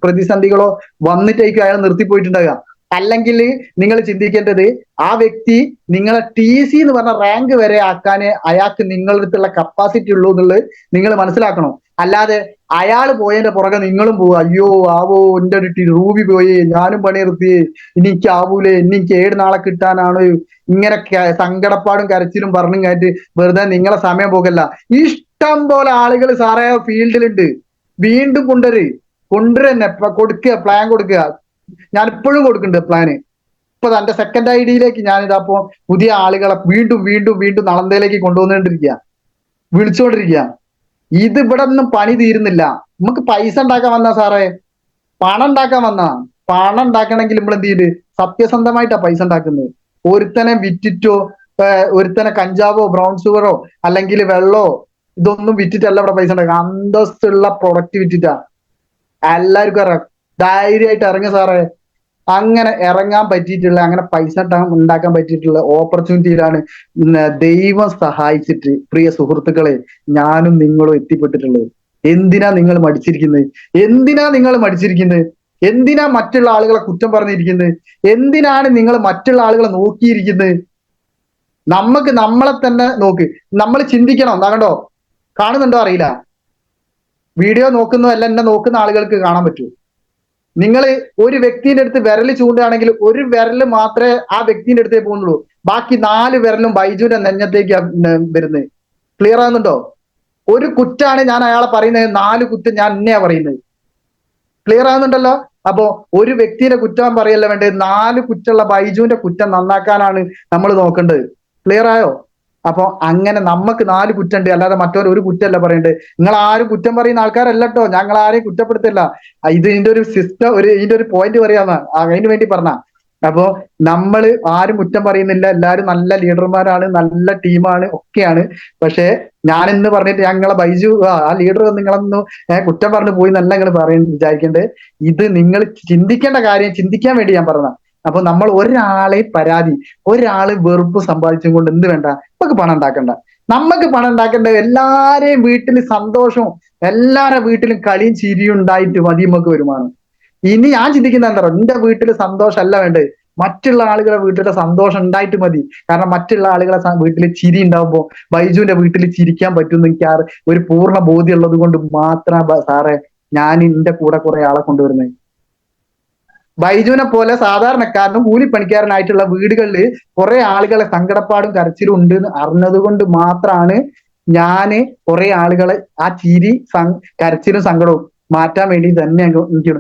പ്രതിസന്ധികളോ വന്നിട്ടേക്കും അയാൾ നിർത്തിപ്പോയിട്ടുണ്ടാകുക. അല്ലെങ്കിൽ നിങ്ങൾ ചിന്തിക്കേണ്ടത്, ആ വ്യക്തി നിങ്ങളെ TC എന്ന് പറഞ്ഞ റാങ്ക് വരെ ആക്കാൻ അയാൾക്ക് നിങ്ങളുടെ അടുത്തുള്ള കപ്പാസിറ്റി ഉള്ളൂ എന്നുള്ളത് നിങ്ങൾ മനസ്സിലാക്കണം. അല്ലാതെ അയാൾ പോയതിന്റെ പുറകെ നിങ്ങളും പോവുക, അയ്യോ ആവോ എന്റെ ഒരു റൂബി പോയി, ഞാനും പണി നിർത്തി, ഇനി എനിക്ക് ആവൂലേ, ഇനി എനിക്ക് 7 നാളെ കിട്ടാനാണ്, ഇങ്ങനെ സങ്കടപ്പാടും കരച്ചിലും പറഞ്ഞും കയറ്റി വെറുതെ നിങ്ങളെ സമയം പോകല്ല. ഇഷ്ടം പോലെ ആളുകൾ സാറേ ഫീൽഡിലുണ്ട്. വീണ്ടും കൊണ്ടുവരുന്നെ കൊടുക്കുക, പ്ലാൻ കൊടുക്കുക. ഞാൻ ഇപ്പോഴും കൊടുക്കുന്നുണ്ട് പ്ലാന്. ഇപ്പൊ എന്റെ സെക്കൻഡ് ID-യിലേക്ക് ഞാനിതപ്പോ പുതിയ ആളുകളെ വീണ്ടും വീണ്ടും വീണ്ടും നളന്തയിലേക്ക് കൊണ്ടുവന്നുകൊണ്ടിരിക്കുക, വിളിച്ചുകൊണ്ടിരിക്കുക. ഇത് ഇവിടെ ഒന്നും പണി തീരുന്നില്ല. നമുക്ക് പൈസ ഉണ്ടാക്കാൻ വന്നാ സാറേ, പണം ഉണ്ടാക്കാൻ വന്നാ. പണം ഉണ്ടാക്കണമെങ്കിൽ നമ്മൾ എന്ത് ചെയ്ത് സത്യസന്ധമായിട്ടാ പൈസ ഉണ്ടാക്കുന്നത്. ഒരുത്തനെ വിറ്റിട്ടോ, ഒരുത്തനെ കഞ്ചാവോ ബ്രൗൺ ഷുഗറോ അല്ലെങ്കിൽ വെള്ളോ ഇതൊന്നും വിറ്റിട്ടല്ല ഇവിടെ പൈസ ഉണ്ടാക്കുക. അന്തസ്സുള്ള പ്രൊഡക്റ്റ് വിറ്റിട്ടാ. എല്ലാവർക്കും അറിയാം. ധൈര്യമായിട്ട് ഇറങ്ങുക സാറേ. അങ്ങനെ ഇറങ്ങാൻ പറ്റിയിട്ടുള്ള, അങ്ങനെ പൈസ ഉണ്ടാക്കാൻ പറ്റിയിട്ടുള്ള ഓപ്പർച്യൂണിറ്റിയിലാണ് ദൈവം സഹായിച്ചിട്ട് പ്രിയ സുഹൃത്തുക്കളെ ഞാനും നിങ്ങളും എത്തിപ്പെട്ടിട്ടുള്ളത്. എന്തിനാ നിങ്ങൾ മടിച്ചിരിക്കുന്നത്? എന്തിനാ മറ്റുള്ള ആളുകളെ കുറ്റം പറഞ്ഞിരിക്കുന്നത്? എന്തിനാണ് നിങ്ങൾ മറ്റുള്ള ആളുകളെ നോക്കിയിരിക്കുന്നത്? നമുക്ക് നമ്മളെ തന്നെ നോക്ക്. നമ്മൾ ചിന്തിക്കണം. എന്താ കണ്ടോ, കാണുന്നുണ്ടോ അറിയില്ല, വീഡിയോ നോക്കുന്നതല്ല എന്നെ നോക്കുന്ന ആളുകൾക്ക് കാണാൻ പറ്റൂ. നിങ്ങൾ ഒരു വ്യക്തിന്റെ അടുത്ത് വിരൽ ചൂണ്ടുകയാണെങ്കിൽ ഒരു വിരല് മാത്രമേ ആ വ്യക്തിന്റെ അടുത്തേ പോകുന്നുള്ളൂ, ബാക്കി 4 വിരലും ബൈജുവിന്റെ നെഞ്ഞത്തേക്ക് വരുന്നത്. ക്ലിയർ ആകുന്നുണ്ടോ? ഒരു കുറ്റാണ് ഞാൻ അയാളെ പറയുന്നത്, 4 കുറ്റം ഞാൻ എന്നെയാ പറയുന്നത്. ക്ലിയർ ആകുന്നുണ്ടല്ലോ? അപ്പോ ഒരു വ്യക്തിയുടെ കുറ്റം പറയല്ല വേണ്ടത്, 4 കുറ്റമുള്ള ബൈജുവിന്റെ കുറ്റം നന്നാക്കാനാണ് നമ്മൾ നോക്കേണ്ടത്. ക്ലിയർ ആയോ? അപ്പൊ അങ്ങനെ നമുക്ക് 4 കുറ്റമുണ്ട്, അല്ലാതെ മറ്റൊരു ഒരു കുറ്റമല്ല പറയണ്ടത്. നിങ്ങൾ ആരും കുറ്റം പറയുന്ന ആൾക്കാരല്ല കേട്ടോ, ഞങ്ങൾ ആരെയും കുറ്റപ്പെടുത്തില്ല. ഇത് ഇതിന്റെ ഒരു സിസ്റ്റം, ഇതിന്റെ ഒരു പോയിന്റ് പറയാന്നാ, അതിന് വേണ്ടി പറഞ്ഞ. അപ്പോ നമ്മൾ ആരും കുറ്റം പറയുന്നില്ല, എല്ലാവരും നല്ല ലീഡർമാരാണ്, നല്ല ടീമാണ്, ഒക്കെയാണ്. പക്ഷേ ഞാൻ ഇന്ന് പറഞ്ഞിട്ട് ഞങ്ങളെ ബൈജു ആ ലീഡർ നിങ്ങളൊന്നും കുറ്റം പറഞ്ഞു പോയി എന്നല്ല നിങ്ങൾ വിചാരിക്കേണ്ടത്. ഇത് നിങ്ങൾ ചിന്തിക്കേണ്ട കാര്യം ചിന്തിക്കാൻ വേണ്ടി ഞാൻ പറഞ്ഞ. അപ്പൊ നമ്മൾ ഒരാള് വെറുപ്പ് സമ്പാദിച്ചും കൊണ്ട് എന്ത് വേണ്ട, നമുക്ക് പണം ഉണ്ടാക്കണ്ട. നമുക്ക് പണം ഉണ്ടാക്കേണ്ട എല്ലാരെയും വീട്ടിൽ സന്തോഷവും, എല്ലാവരുടെ വീട്ടിലും കളിയും ചിരിയും ഉണ്ടായിട്ട് മതി നമുക്ക് വരുമാനം. ഇനി ഞാൻ ചിന്തിക്കുന്ന എന്താ പറയുക, എന്റെ വീട്ടിൽ സന്തോഷമല്ല വേണ്ടത്, മറ്റുള്ള ആളുകളെ വീട്ടിലെ സന്തോഷം ഉണ്ടായിട്ട് മതി. കാരണം മറ്റുള്ള ആളുകളെ വീട്ടിൽ ചിരി ഉണ്ടാവുമ്പോൾ ബൈജുവിന്റെ വീട്ടിൽ ചിരിക്കാൻ പറ്റുമെന്ന് എനിക്ക് ഒരു പൂർണ്ണ ബോധ്യം ഉള്ളത് കൊണ്ട് മാത്രം സാറേ ഞാൻ എന്റെ കൂടെ കുറെ ആളെ കൊണ്ടുവരുന്നത്. ബൈജുവിനെ പോലെ സാധാരണക്കാരനും കൂലിപ്പണിക്കാരനായിട്ടുള്ള വീടുകളിൽ കുറെ ആളുകളെ സങ്കടപ്പാടും കരച്ചിലും ഉണ്ട് എന്ന് അറിഞ്ഞത് കൊണ്ട് മാത്രമാണ് ഞാന് കുറെ ആളുകളെ ആ ചിരി കരച്ചിലും സങ്കടവും മാറ്റാൻ വേണ്ടി തന്നെ എനിക്ക്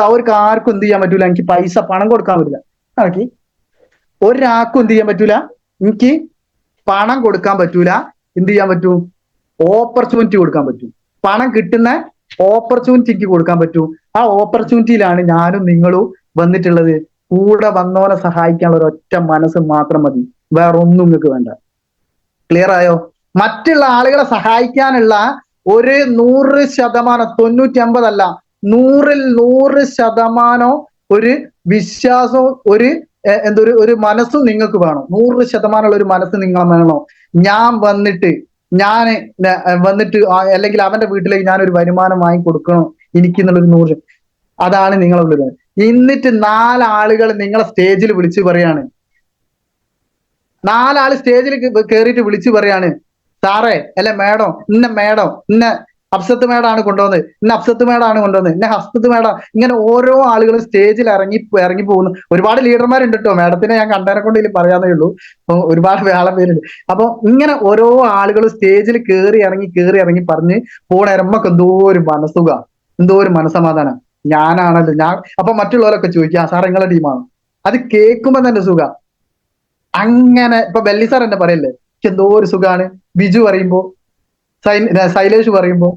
അവർക്ക് ആർക്കും എന്ത് ചെയ്യാൻ പറ്റൂല, എനിക്ക് പൈസ പണം കൊടുക്കാൻ പറ്റില്ല. നോക്കി, ഒരാൾക്കും എന്ത് ചെയ്യാൻ പറ്റൂല, എനിക്ക് പണം കൊടുക്കാൻ പറ്റൂല. എന്ത് ചെയ്യാൻ പറ്റൂ, ഓപ്പർച്യൂണിറ്റി കൊടുക്കാൻ പറ്റും. പണം കിട്ടുന്ന ഓപ്പർച്യൂണിറ്റി എനിക്ക് കൊടുക്കാൻ പറ്റൂ. ആ ഓപ്പർച്യൂണിറ്റിയിലാണ് ഞാനും നിങ്ങളും വന്നിട്ടുള്ളത്. കൂടെ വന്നോനെ സഹായിക്കാനുള്ള ഒരു ഒറ്റ മനസ്സ് മാത്രം മതി, വേറെ ഒന്നും നിങ്ങൾക്ക് വേണ്ട. ക്ലിയർ ആയോ? മറ്റുള്ള ആളുകളെ സഹായിക്കാനുള്ള ഒരു 100%, 95 അല്ല, 100% ഒരു വിശ്വാസവും ഒരു മനസ്സും നിങ്ങൾക്ക് വേണം. 100% ഒരു മനസ്സ് നിങ്ങൾ വേണോ. ഞാൻ വന്നിട്ട് അല്ലെങ്കിൽ അവന്റെ വീട്ടിലേക്ക് ഞാനൊരു വരുമാനം വാങ്ങി കൊടുക്കണോ എനിക്കെന്നുള്ളൊരു 100, അതാണ് നിങ്ങളുള്ളത്. എന്നിട്ട് 4 ആളുകൾ നിങ്ങളെ സ്റ്റേജിൽ വിളിച്ചു പറയാണ്, 4 ആള് സ്റ്റേജിൽ കയറിയിട്ട് വിളിച്ചു പറയാണ്, സാറേ അല്ലെ മേഡം, ഇന്ന അഫ്സത്ത് മേഡാണ് കൊണ്ടുവന്നത്, ഇന്ന അഫ്സത്ത് മേഡാണ് കൊണ്ടുവന്നത്, ഇന്ന ഹസ്തത്ത് മേഡം. ഇങ്ങനെ ഓരോ ആളുകളും സ്റ്റേജിൽ ഇറങ്ങി പോകുന്നു. ഒരുപാട് ലീഡർമാരുണ്ട് കേട്ടോ, മേഡത്തിനെ ഞാൻ കണ്ടതിനെ കൊണ്ട് ഇതിൽ പറയാനേ ഉള്ളൂ. ഒരുപാട് വേളം പേരുണ്ട്. അപ്പൊ ഇങ്ങനെ ഓരോ ആളുകളും സ്റ്റേജിൽ കയറി ഇറങ്ങി പറഞ്ഞ് പോണേരം നമുക്ക് എന്തോ ഒരു മനസ്സുക, എന്തോ ഒരു മനസ്സമാധാനം. ഞാനാണല്ലോ അപ്പൊ മറ്റുള്ളവരൊക്കെ ചോദിക്കുക സാർ നിങ്ങളെ ടീമാണ്. അത് കേൾക്കുമ്പോ തന്നെ സുഖ. അങ്ങനെ ഇപ്പൊ ബെല്ലി സാർ എന്നെ പറയല്ലേ, എന്തോ ഒരു സുഖാണ്. ബിജു പറയുമ്പോ, ശൈലേഷ് പറയുമ്പോ,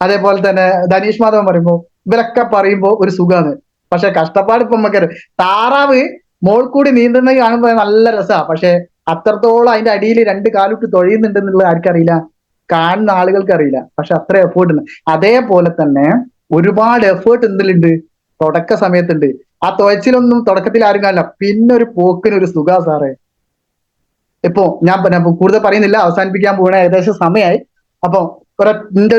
അതേപോലെ തന്നെ ധനീഷ് മാധവൻ പറയുമ്പോ, ഇവരൊക്കെ പറയുമ്പോ ഒരു സുഖാണ്. പക്ഷെ കഷ്ടപ്പാട് ഇപ്പൊ നമുക്ക് താറാവ് മോൾ കൂടി നീന്തുന്നത് കാണുമ്പോ നല്ല രസമാണ്. പക്ഷെ അത്രത്തോളം അതിന്റെ അടിയിൽ 2 കാലിട്ട് തൊഴിയുന്നുണ്ടെന്നുള്ളത് ആർക്കറിയില്ല, കാണുന്ന ആളുകൾക്ക് അറിയില്ല. പക്ഷെ അത്ര എഫേർട്ട് ഉണ്ട്. അതേപോലെ തന്നെ ഒരുപാട് എഫേർട്ട് എന്തിലുണ്ട്, തുടക്ക സമയത്തുണ്ട്. ആ തുഴച്ചിലൊന്നും തുടക്കത്തിൽ ആരും കാണില്ല, പിന്നെ ഒരു പോക്കിനൊരു സുഖാ സാറേ. ഇപ്പൊ ഞാൻ കൂടുതൽ പറയുന്നില്ല, അവസാനിപ്പിക്കാൻ പോകണ ഏകദേശം സമയമായി. അപ്പൊ എന്റെ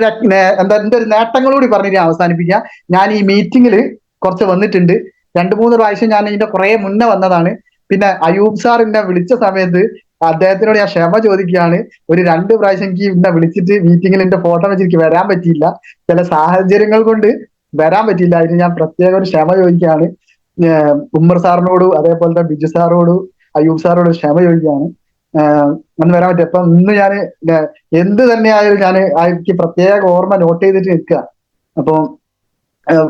ഒരു നേട്ടങ്ങളൂടി പറഞ്ഞിട്ട് ഞാൻ അവസാനിപ്പിക്കാം. ഞാൻ ഈ മീറ്റിങ്ങിൽ കുറച്ച് വന്നിട്ടുണ്ട്, 2-3 പ്രാവശ്യം ഞാൻ ഇതിന്റെ കുറെ മുന്നേ വന്നതാണ്. പിന്നെ അയൂബ് സാർ എന്നെ വിളിച്ച സമയത്ത് അദ്ദേഹത്തിനോട് ഞാൻ ക്ഷമ ചോദിക്കുകയാണ്. ഒരു 2 പ്രാവശ്യം എനിക്ക് എന്നെ വിളിച്ചിട്ട് മീറ്റിങ്ങിൽ എന്റെ ഫോട്ടോ വെച്ച് എനിക്ക് വരാൻ പറ്റിയില്ല, ചില സാഹചര്യങ്ങൾ കൊണ്ട് വരാൻ പറ്റിയില്ല. അതിന് ഞാൻ പ്രത്യേക ഒരു ക്ഷമ ചോദിക്കുകയാണ്. ഉമ്മർ സാറിനോടും അതേപോലെ ബിജു സാറോടും അയൂബ് സാറോട് ക്ഷമ ചോദിക്കുകയാണ്. അന്ന് വരാൻ പറ്റും. അപ്പൊ ഇന്ന് ഞാൻ എന്ത് തന്നെയായാലും ഞാൻ എനിക്ക് പ്രത്യേക ഓർമ്മ നോട്ട് ചെയ്തിട്ട് നിൽക്കുക. അപ്പൊ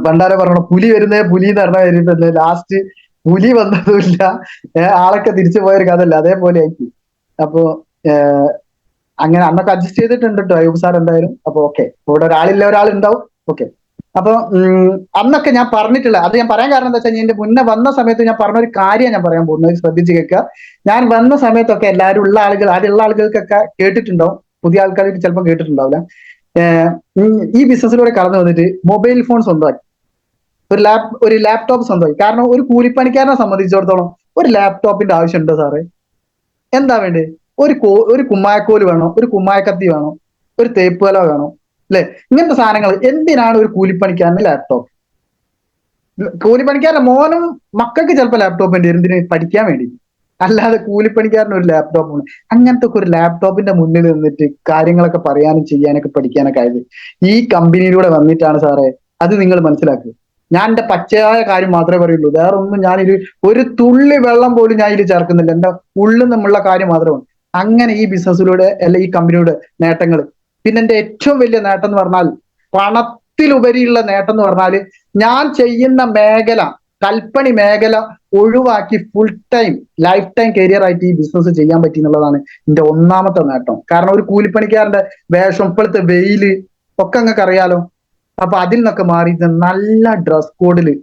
പണ്ടാരെ പറഞ്ഞ പുലി പുലി എന്ന് പറഞ്ഞ വരുമ്പോ ലാസ്റ്റ് പുലി വന്നതുമില്ല, ആളൊക്കെ തിരിച്ചു പോയൊരു കഥല്ല, അതേപോലെ ആയിരിക്കും. അപ്പോ അങ്ങനെ അന്നൊക്കെ അഡ്ജസ്റ്റ് ചെയ്തിട്ടുണ്ട് കേട്ടോ അയൂബ് സാർ എന്തായാലും. അപ്പൊ ഓക്കെ, ഇവിടെ ഒരാളുണ്ടാവും. ഓക്കെ. അപ്പൊ അന്നൊക്കെ ഞാൻ പറഞ്ഞിട്ടില്ല, അത് ഞാൻ പറയാൻ കാരണം എന്താ വെച്ചാൽ എന്റെ മുന്നേ വന്ന സമയത്ത് ഞാൻ പറഞ്ഞൊരു കാര്യം ഞാൻ പറയാൻ പോകുന്നത്, ശ്രദ്ധിച്ച് കേൾക്കുക. ഞാൻ വന്ന സമയത്തൊക്കെ എല്ലാവരും ആദ്യമുള്ള ആളുകൾക്കൊക്കെ കേട്ടിട്ടുണ്ടാവും, പുതിയ ആൾക്കാർക്ക് ചിലപ്പോൾ കേട്ടിട്ടുണ്ടാവില്ല. ഈ ബിസിനസ്സിലൂടെ കടന്നു വന്നിട്ട് മൊബൈൽ ഫോൺ സ്വന്തമായി, ഒരു ലാപ്ടോപ്പ് സ്വന്തമായി. കാരണം ഒരു കൂലിപ്പണിക്കാരനെ സംബന്ധിച്ചിടത്തോളം ഒരു ലാപ്ടോപ്പിന്റെ ആവശ്യമുണ്ടോ സാറേ? എന്താ വേണ്ടേ? ഒരു കുമ്മായക്കോല് വേണോ, ഒരു കുമ്മായക്കത്തി വേണോ, ഒരു തേപ്പുകല വേണോ, അല്ലെ? ഇങ്ങനത്തെ സാധനങ്ങൾ എന്തിനാണ് ഒരു കൂലിപ്പണിക്കാരന് ലാപ്ടോപ്പ്? കൂലിപ്പണിക്കാരന്റെ മോനും മക്കൾക്ക് ചിലപ്പോൾ ലാപ്ടോപ്പ് വേണ്ടി വരും, എന്തിന്? പഠിക്കാൻ വേണ്ടി. അല്ലാതെ കൂലിപ്പണിക്കാരന് ഒരു ലാപ്ടോപ്പ് വേണം. അങ്ങനത്തെ ഒരു ലാപ്ടോപ്പിന്റെ മുന്നിൽ നിന്നിട്ട് കാര്യങ്ങളൊക്കെ പറയാനും ചെയ്യാനൊക്കെ പഠിക്കാനൊക്കെ ആയത് ഈ കമ്പനിയിലൂടെ വന്നിട്ടാണ് സാറേ. അത് നിങ്ങൾ മനസ്സിലാക്കുക. ഞാൻ എന്റെ പച്ചയായ കാര്യം മാത്രമേ പറയുള്ളൂ, വേറെ ഒന്നും ഞാനിത് ഒരു തുള്ളി വെള്ളം പോലും ഞാൻ ഇതിൽ ചേർക്കുന്നില്ല. എന്റെ ഉള്ളിൽ നിന്നുള്ള കാര്യം മാത്രമാണ്. അങ്ങനെ ഈ ബിസിനസ്സിലൂടെ അല്ല ഈ കമ്പനിയുടെ നേട്ടങ്ങൾ. പിന്നെ എന്റെ ഏറ്റവും വലിയ നേട്ടം എന്ന് പറഞ്ഞാൽ, പണത്തിലുപരിയുള്ള നേട്ടം എന്ന് പറഞ്ഞാൽ, ഞാൻ ചെയ്യുന്ന മേഖല കൽപ്പണി മേഖല ഒഴിവാക്കി full time life time career ആയിട്ട് ഈ ബിസിനസ് ചെയ്യാൻ പറ്റി എന്നുള്ളതാണ് എന്റെ ഒന്നാമത്തെ നേട്ടം. കാരണം ഒരു കൂലിപ്പണിക്കാരന്റെ വേഷം, ഇപ്പോഴത്തെ വെയില് ഒക്കെ അങ്ങക്ക് അറിയാലോ. അപ്പൊ അതിൽ നിന്നൊക്കെ മാറിയിട്ട് നല്ല ഡ്രസ് കോഡില്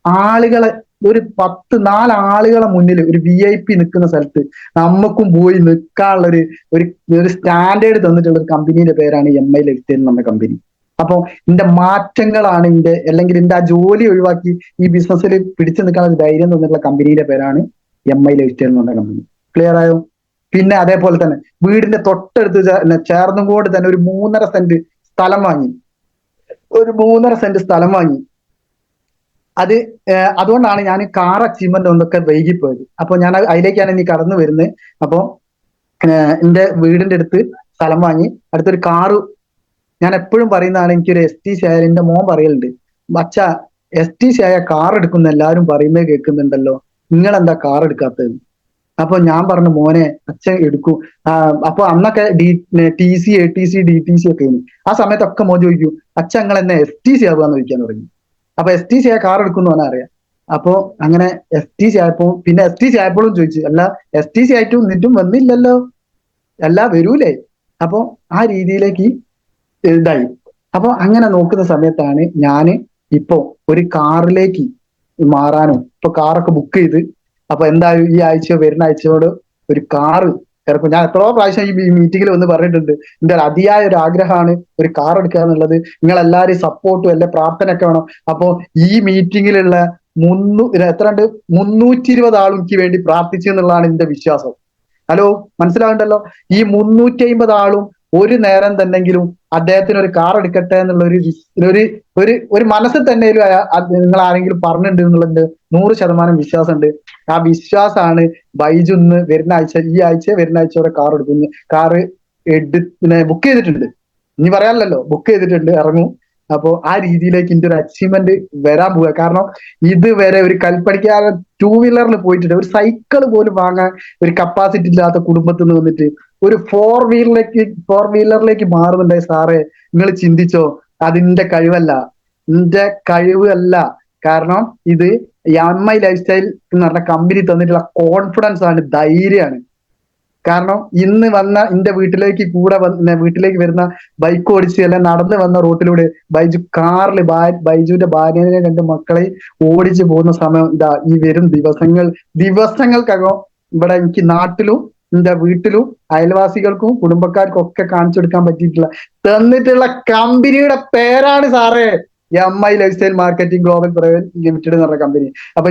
ആളുകളെ, ഒരു 4 ആളുകളെ മുന്നിൽ ഒരു VIP നിൽക്കുന്ന സ്ഥലത്ത് നമുക്കും പോയി നിൽക്കാനുള്ള ഒരു ഒരു സ്റ്റാൻഡേർഡ് തന്നിട്ടുള്ള ഒരു കമ്പനീന്റെ പേരാണ് MI ലൈഫ്സ്റ്റൈൽ എന്ന കമ്പനി. അപ്പൊ എന്റെ മാറ്റങ്ങളാണ് അല്ലെങ്കിൽ എന്റെ ആ ജോലി ഒഴിവാക്കി ഈ ബിസിനസ്സിൽ പിടിച്ചു നിൽക്കാൻ ഒരു ധൈര്യം തന്നിട്ടുള്ള കമ്പനിയുടെ പേരാണ് MI ലൈഫ്സ്റ്റൈൽ എന്ന് പറഞ്ഞ കമ്പനി. ക്ലിയർ ആയോ? പിന്നെ അതേപോലെ തന്നെ വീടിന്റെ തൊട്ടടുത്ത് ചേർന്നുകൊണ്ട് തന്നെ ഒരു 3.5 സെന്റ് സ്ഥലം വാങ്ങി. അത് അതുകൊണ്ടാണ് ഞാൻ കാർ അച്ചീവ്മെന്റ് ഒന്നൊക്കെ വൈകിപ്പോയത്. അപ്പൊ ഞാൻ അതിലേക്കാണ് ഇനി കടന്നു വരുന്നത്. അപ്പൊ എന്റെ വീടിന്റെ അടുത്ത് സ്ഥലം വാങ്ങി, അടുത്തൊരു കാറ്. ഞാൻ എപ്പോഴും പറയുന്നതാണ്, എനിക്കൊരു STC ആയാലും എന്റെ മോൻ പറയലുണ്ട്, അച്ഛ STC ആയ കാർ എടുക്കുന്ന എല്ലാവരും പറയുന്നത് കേൾക്കുന്നുണ്ടല്ലോ, നിങ്ങൾ എന്താ കാർ എടുക്കാത്തത്? അപ്പൊ ഞാൻ പറഞ്ഞു, മോനെ അച്ഛൻ എടുക്കും. അപ്പൊ അന്നൊക്കെ TC ATC DTC ഒക്കെ ആയിരുന്നു. ആ സമയത്തൊക്കെ മോൻ ചോദിക്കും, അച്ഛൻ നിങ്ങൾ എന്നെ STC ആവുകയെന്ന് ചോദിക്കാൻ തുടങ്ങി. അപ്പൊ STC ആയ കാർ എടുക്കുന്നു പറഞ്ഞാൽ അറിയാം. അപ്പൊ അങ്ങനെ STC ആയപ്പോ പിന്നെ STC ആയപ്പോഴും ചോദിച്ചു, അല്ല STC ആയിട്ടും എന്നിട്ടും വന്നില്ലല്ലോ, അല്ല വരൂലേ? അപ്പൊ ആ രീതിയിലേക്ക് ഇതായി. അപ്പൊ അങ്ങനെ നോക്കുന്ന സമയത്താണ് ഞാന് ഇപ്പൊ ഒരു കാറിലേക്ക് മാറാനും, ഇപ്പൊ കാറൊക്കെ ബുക്ക് ചെയ്ത്, അപ്പൊ എന്തായാലും ഈ ആഴ്ച വരുന്ന ആഴ്ചയോട് ഒരു കാറ് ഇറക്കും. ഞാൻ എത്രയോ പ്രാവശ്യം ഈ മീറ്റിങ്ങിൽ വന്ന് പറഞ്ഞിട്ടുണ്ട്, എന്റെ അതിയായ ഒരു ആഗ്രഹമാണ് ഒരു കാർ എടുക്കുക എന്നുള്ളത്. നിങ്ങൾ എല്ലാവരും സപ്പോർട്ടും അല്ലെ പ്രാർത്ഥനയൊക്കെ വേണം. അപ്പോ ഈ മീറ്റിങ്ങിലുള്ള 320 ആളും എനിക്ക് വേണ്ടി പ്രാർത്ഥിച്ചു എന്നുള്ളതാണ് എന്റെ വിശ്വാസം. ഹലോ, മനസ്സിലാവുണ്ടല്ലോ? ഈ 350 ആളും ഒരു നേരം തന്നെങ്കിലും അദ്ദേഹത്തിന് ഒരു കാർ എടുക്കട്ടെ എന്നുള്ള ഒരു മനസ്സിൽ തന്നെ നിങ്ങൾ ആരെങ്കിലും പറഞ്ഞിട്ടുണ്ട് എന്നുള്ളത് 100% വിശ്വാസമുണ്ട്. ആ വിശ്വാസമാണ് ബൈജു ഇന്ന് വരുന്ന ആഴ്ചയോടെ കാർ എടുക്കുന്നു. കാറ് ബുക്ക് ചെയ്തിട്ടുണ്ട്, ഇനി പറയാനല്ലോ, ബുക്ക് ചെയ്തിട്ടുണ്ട്, ഇറങ്ങും. അപ്പോ ആ രീതിയിലേക്ക് എന്റെ ഒരു അച്ചീവ്മെന്റ് വരാൻ പോവുക. കാരണം ഇതുവരെ ഒരു കൽപ്പണിക്കാരൻ 2 വീലറിൽ പോയിട്ടുണ്ട്, ഒരു സൈക്കിൾ പോലും വാങ്ങാൻ ഒരു കപ്പാസിറ്റി ഇല്ലാത്ത കുടുംബത്തിൽ നിന്ന് വന്നിട്ട് ഒരു 4 വീലറിലേക്ക് മാറുന്നുണ്ടായി. സാറേ, നിങ്ങൾ ചിന്തിച്ചോ? അതിന്റെ കഴിവല്ല, എന്റെ കഴിവ് അല്ല. കാരണം ഇത് MI ലൈഫ്സ്റ്റൈൽ എന്ന് പറഞ്ഞ കമ്പനി തന്നിട്ടുള്ള കോൺഫിഡൻസ് ആണ്, ധൈര്യമാണ്. കാരണം ഇന്ന് വന്ന എന്റെ വീട്ടിലേക്ക് വരുന്ന ബൈക്ക് ഓടിച്ച് അല്ലെ നടന്ന് വന്ന റൂട്ടിലൂടെ ബൈജു കാറിൽ ബൈജുവിന്റെ ഭാര്യനെ 2 മക്കളെ ഓടിച്ചു പോകുന്ന സമയം ഈ വരും ദിവസങ്ങൾക്കകം ഇവിടെ എനിക്ക് നാട്ടിലും എന്റെ വീട്ടിലും അയൽവാസികൾക്കും കുടുംബക്കാർക്കും ഒക്കെ കാണിച്ചു കൊടുക്കാൻ തന്നിട്ടുള്ള കമ്പനിയുടെ പേരാണ് സാറേ MI lifestyle marketing global private limited എന്ന് പറഞ്ഞ കമ്പനി. അപ്പൊ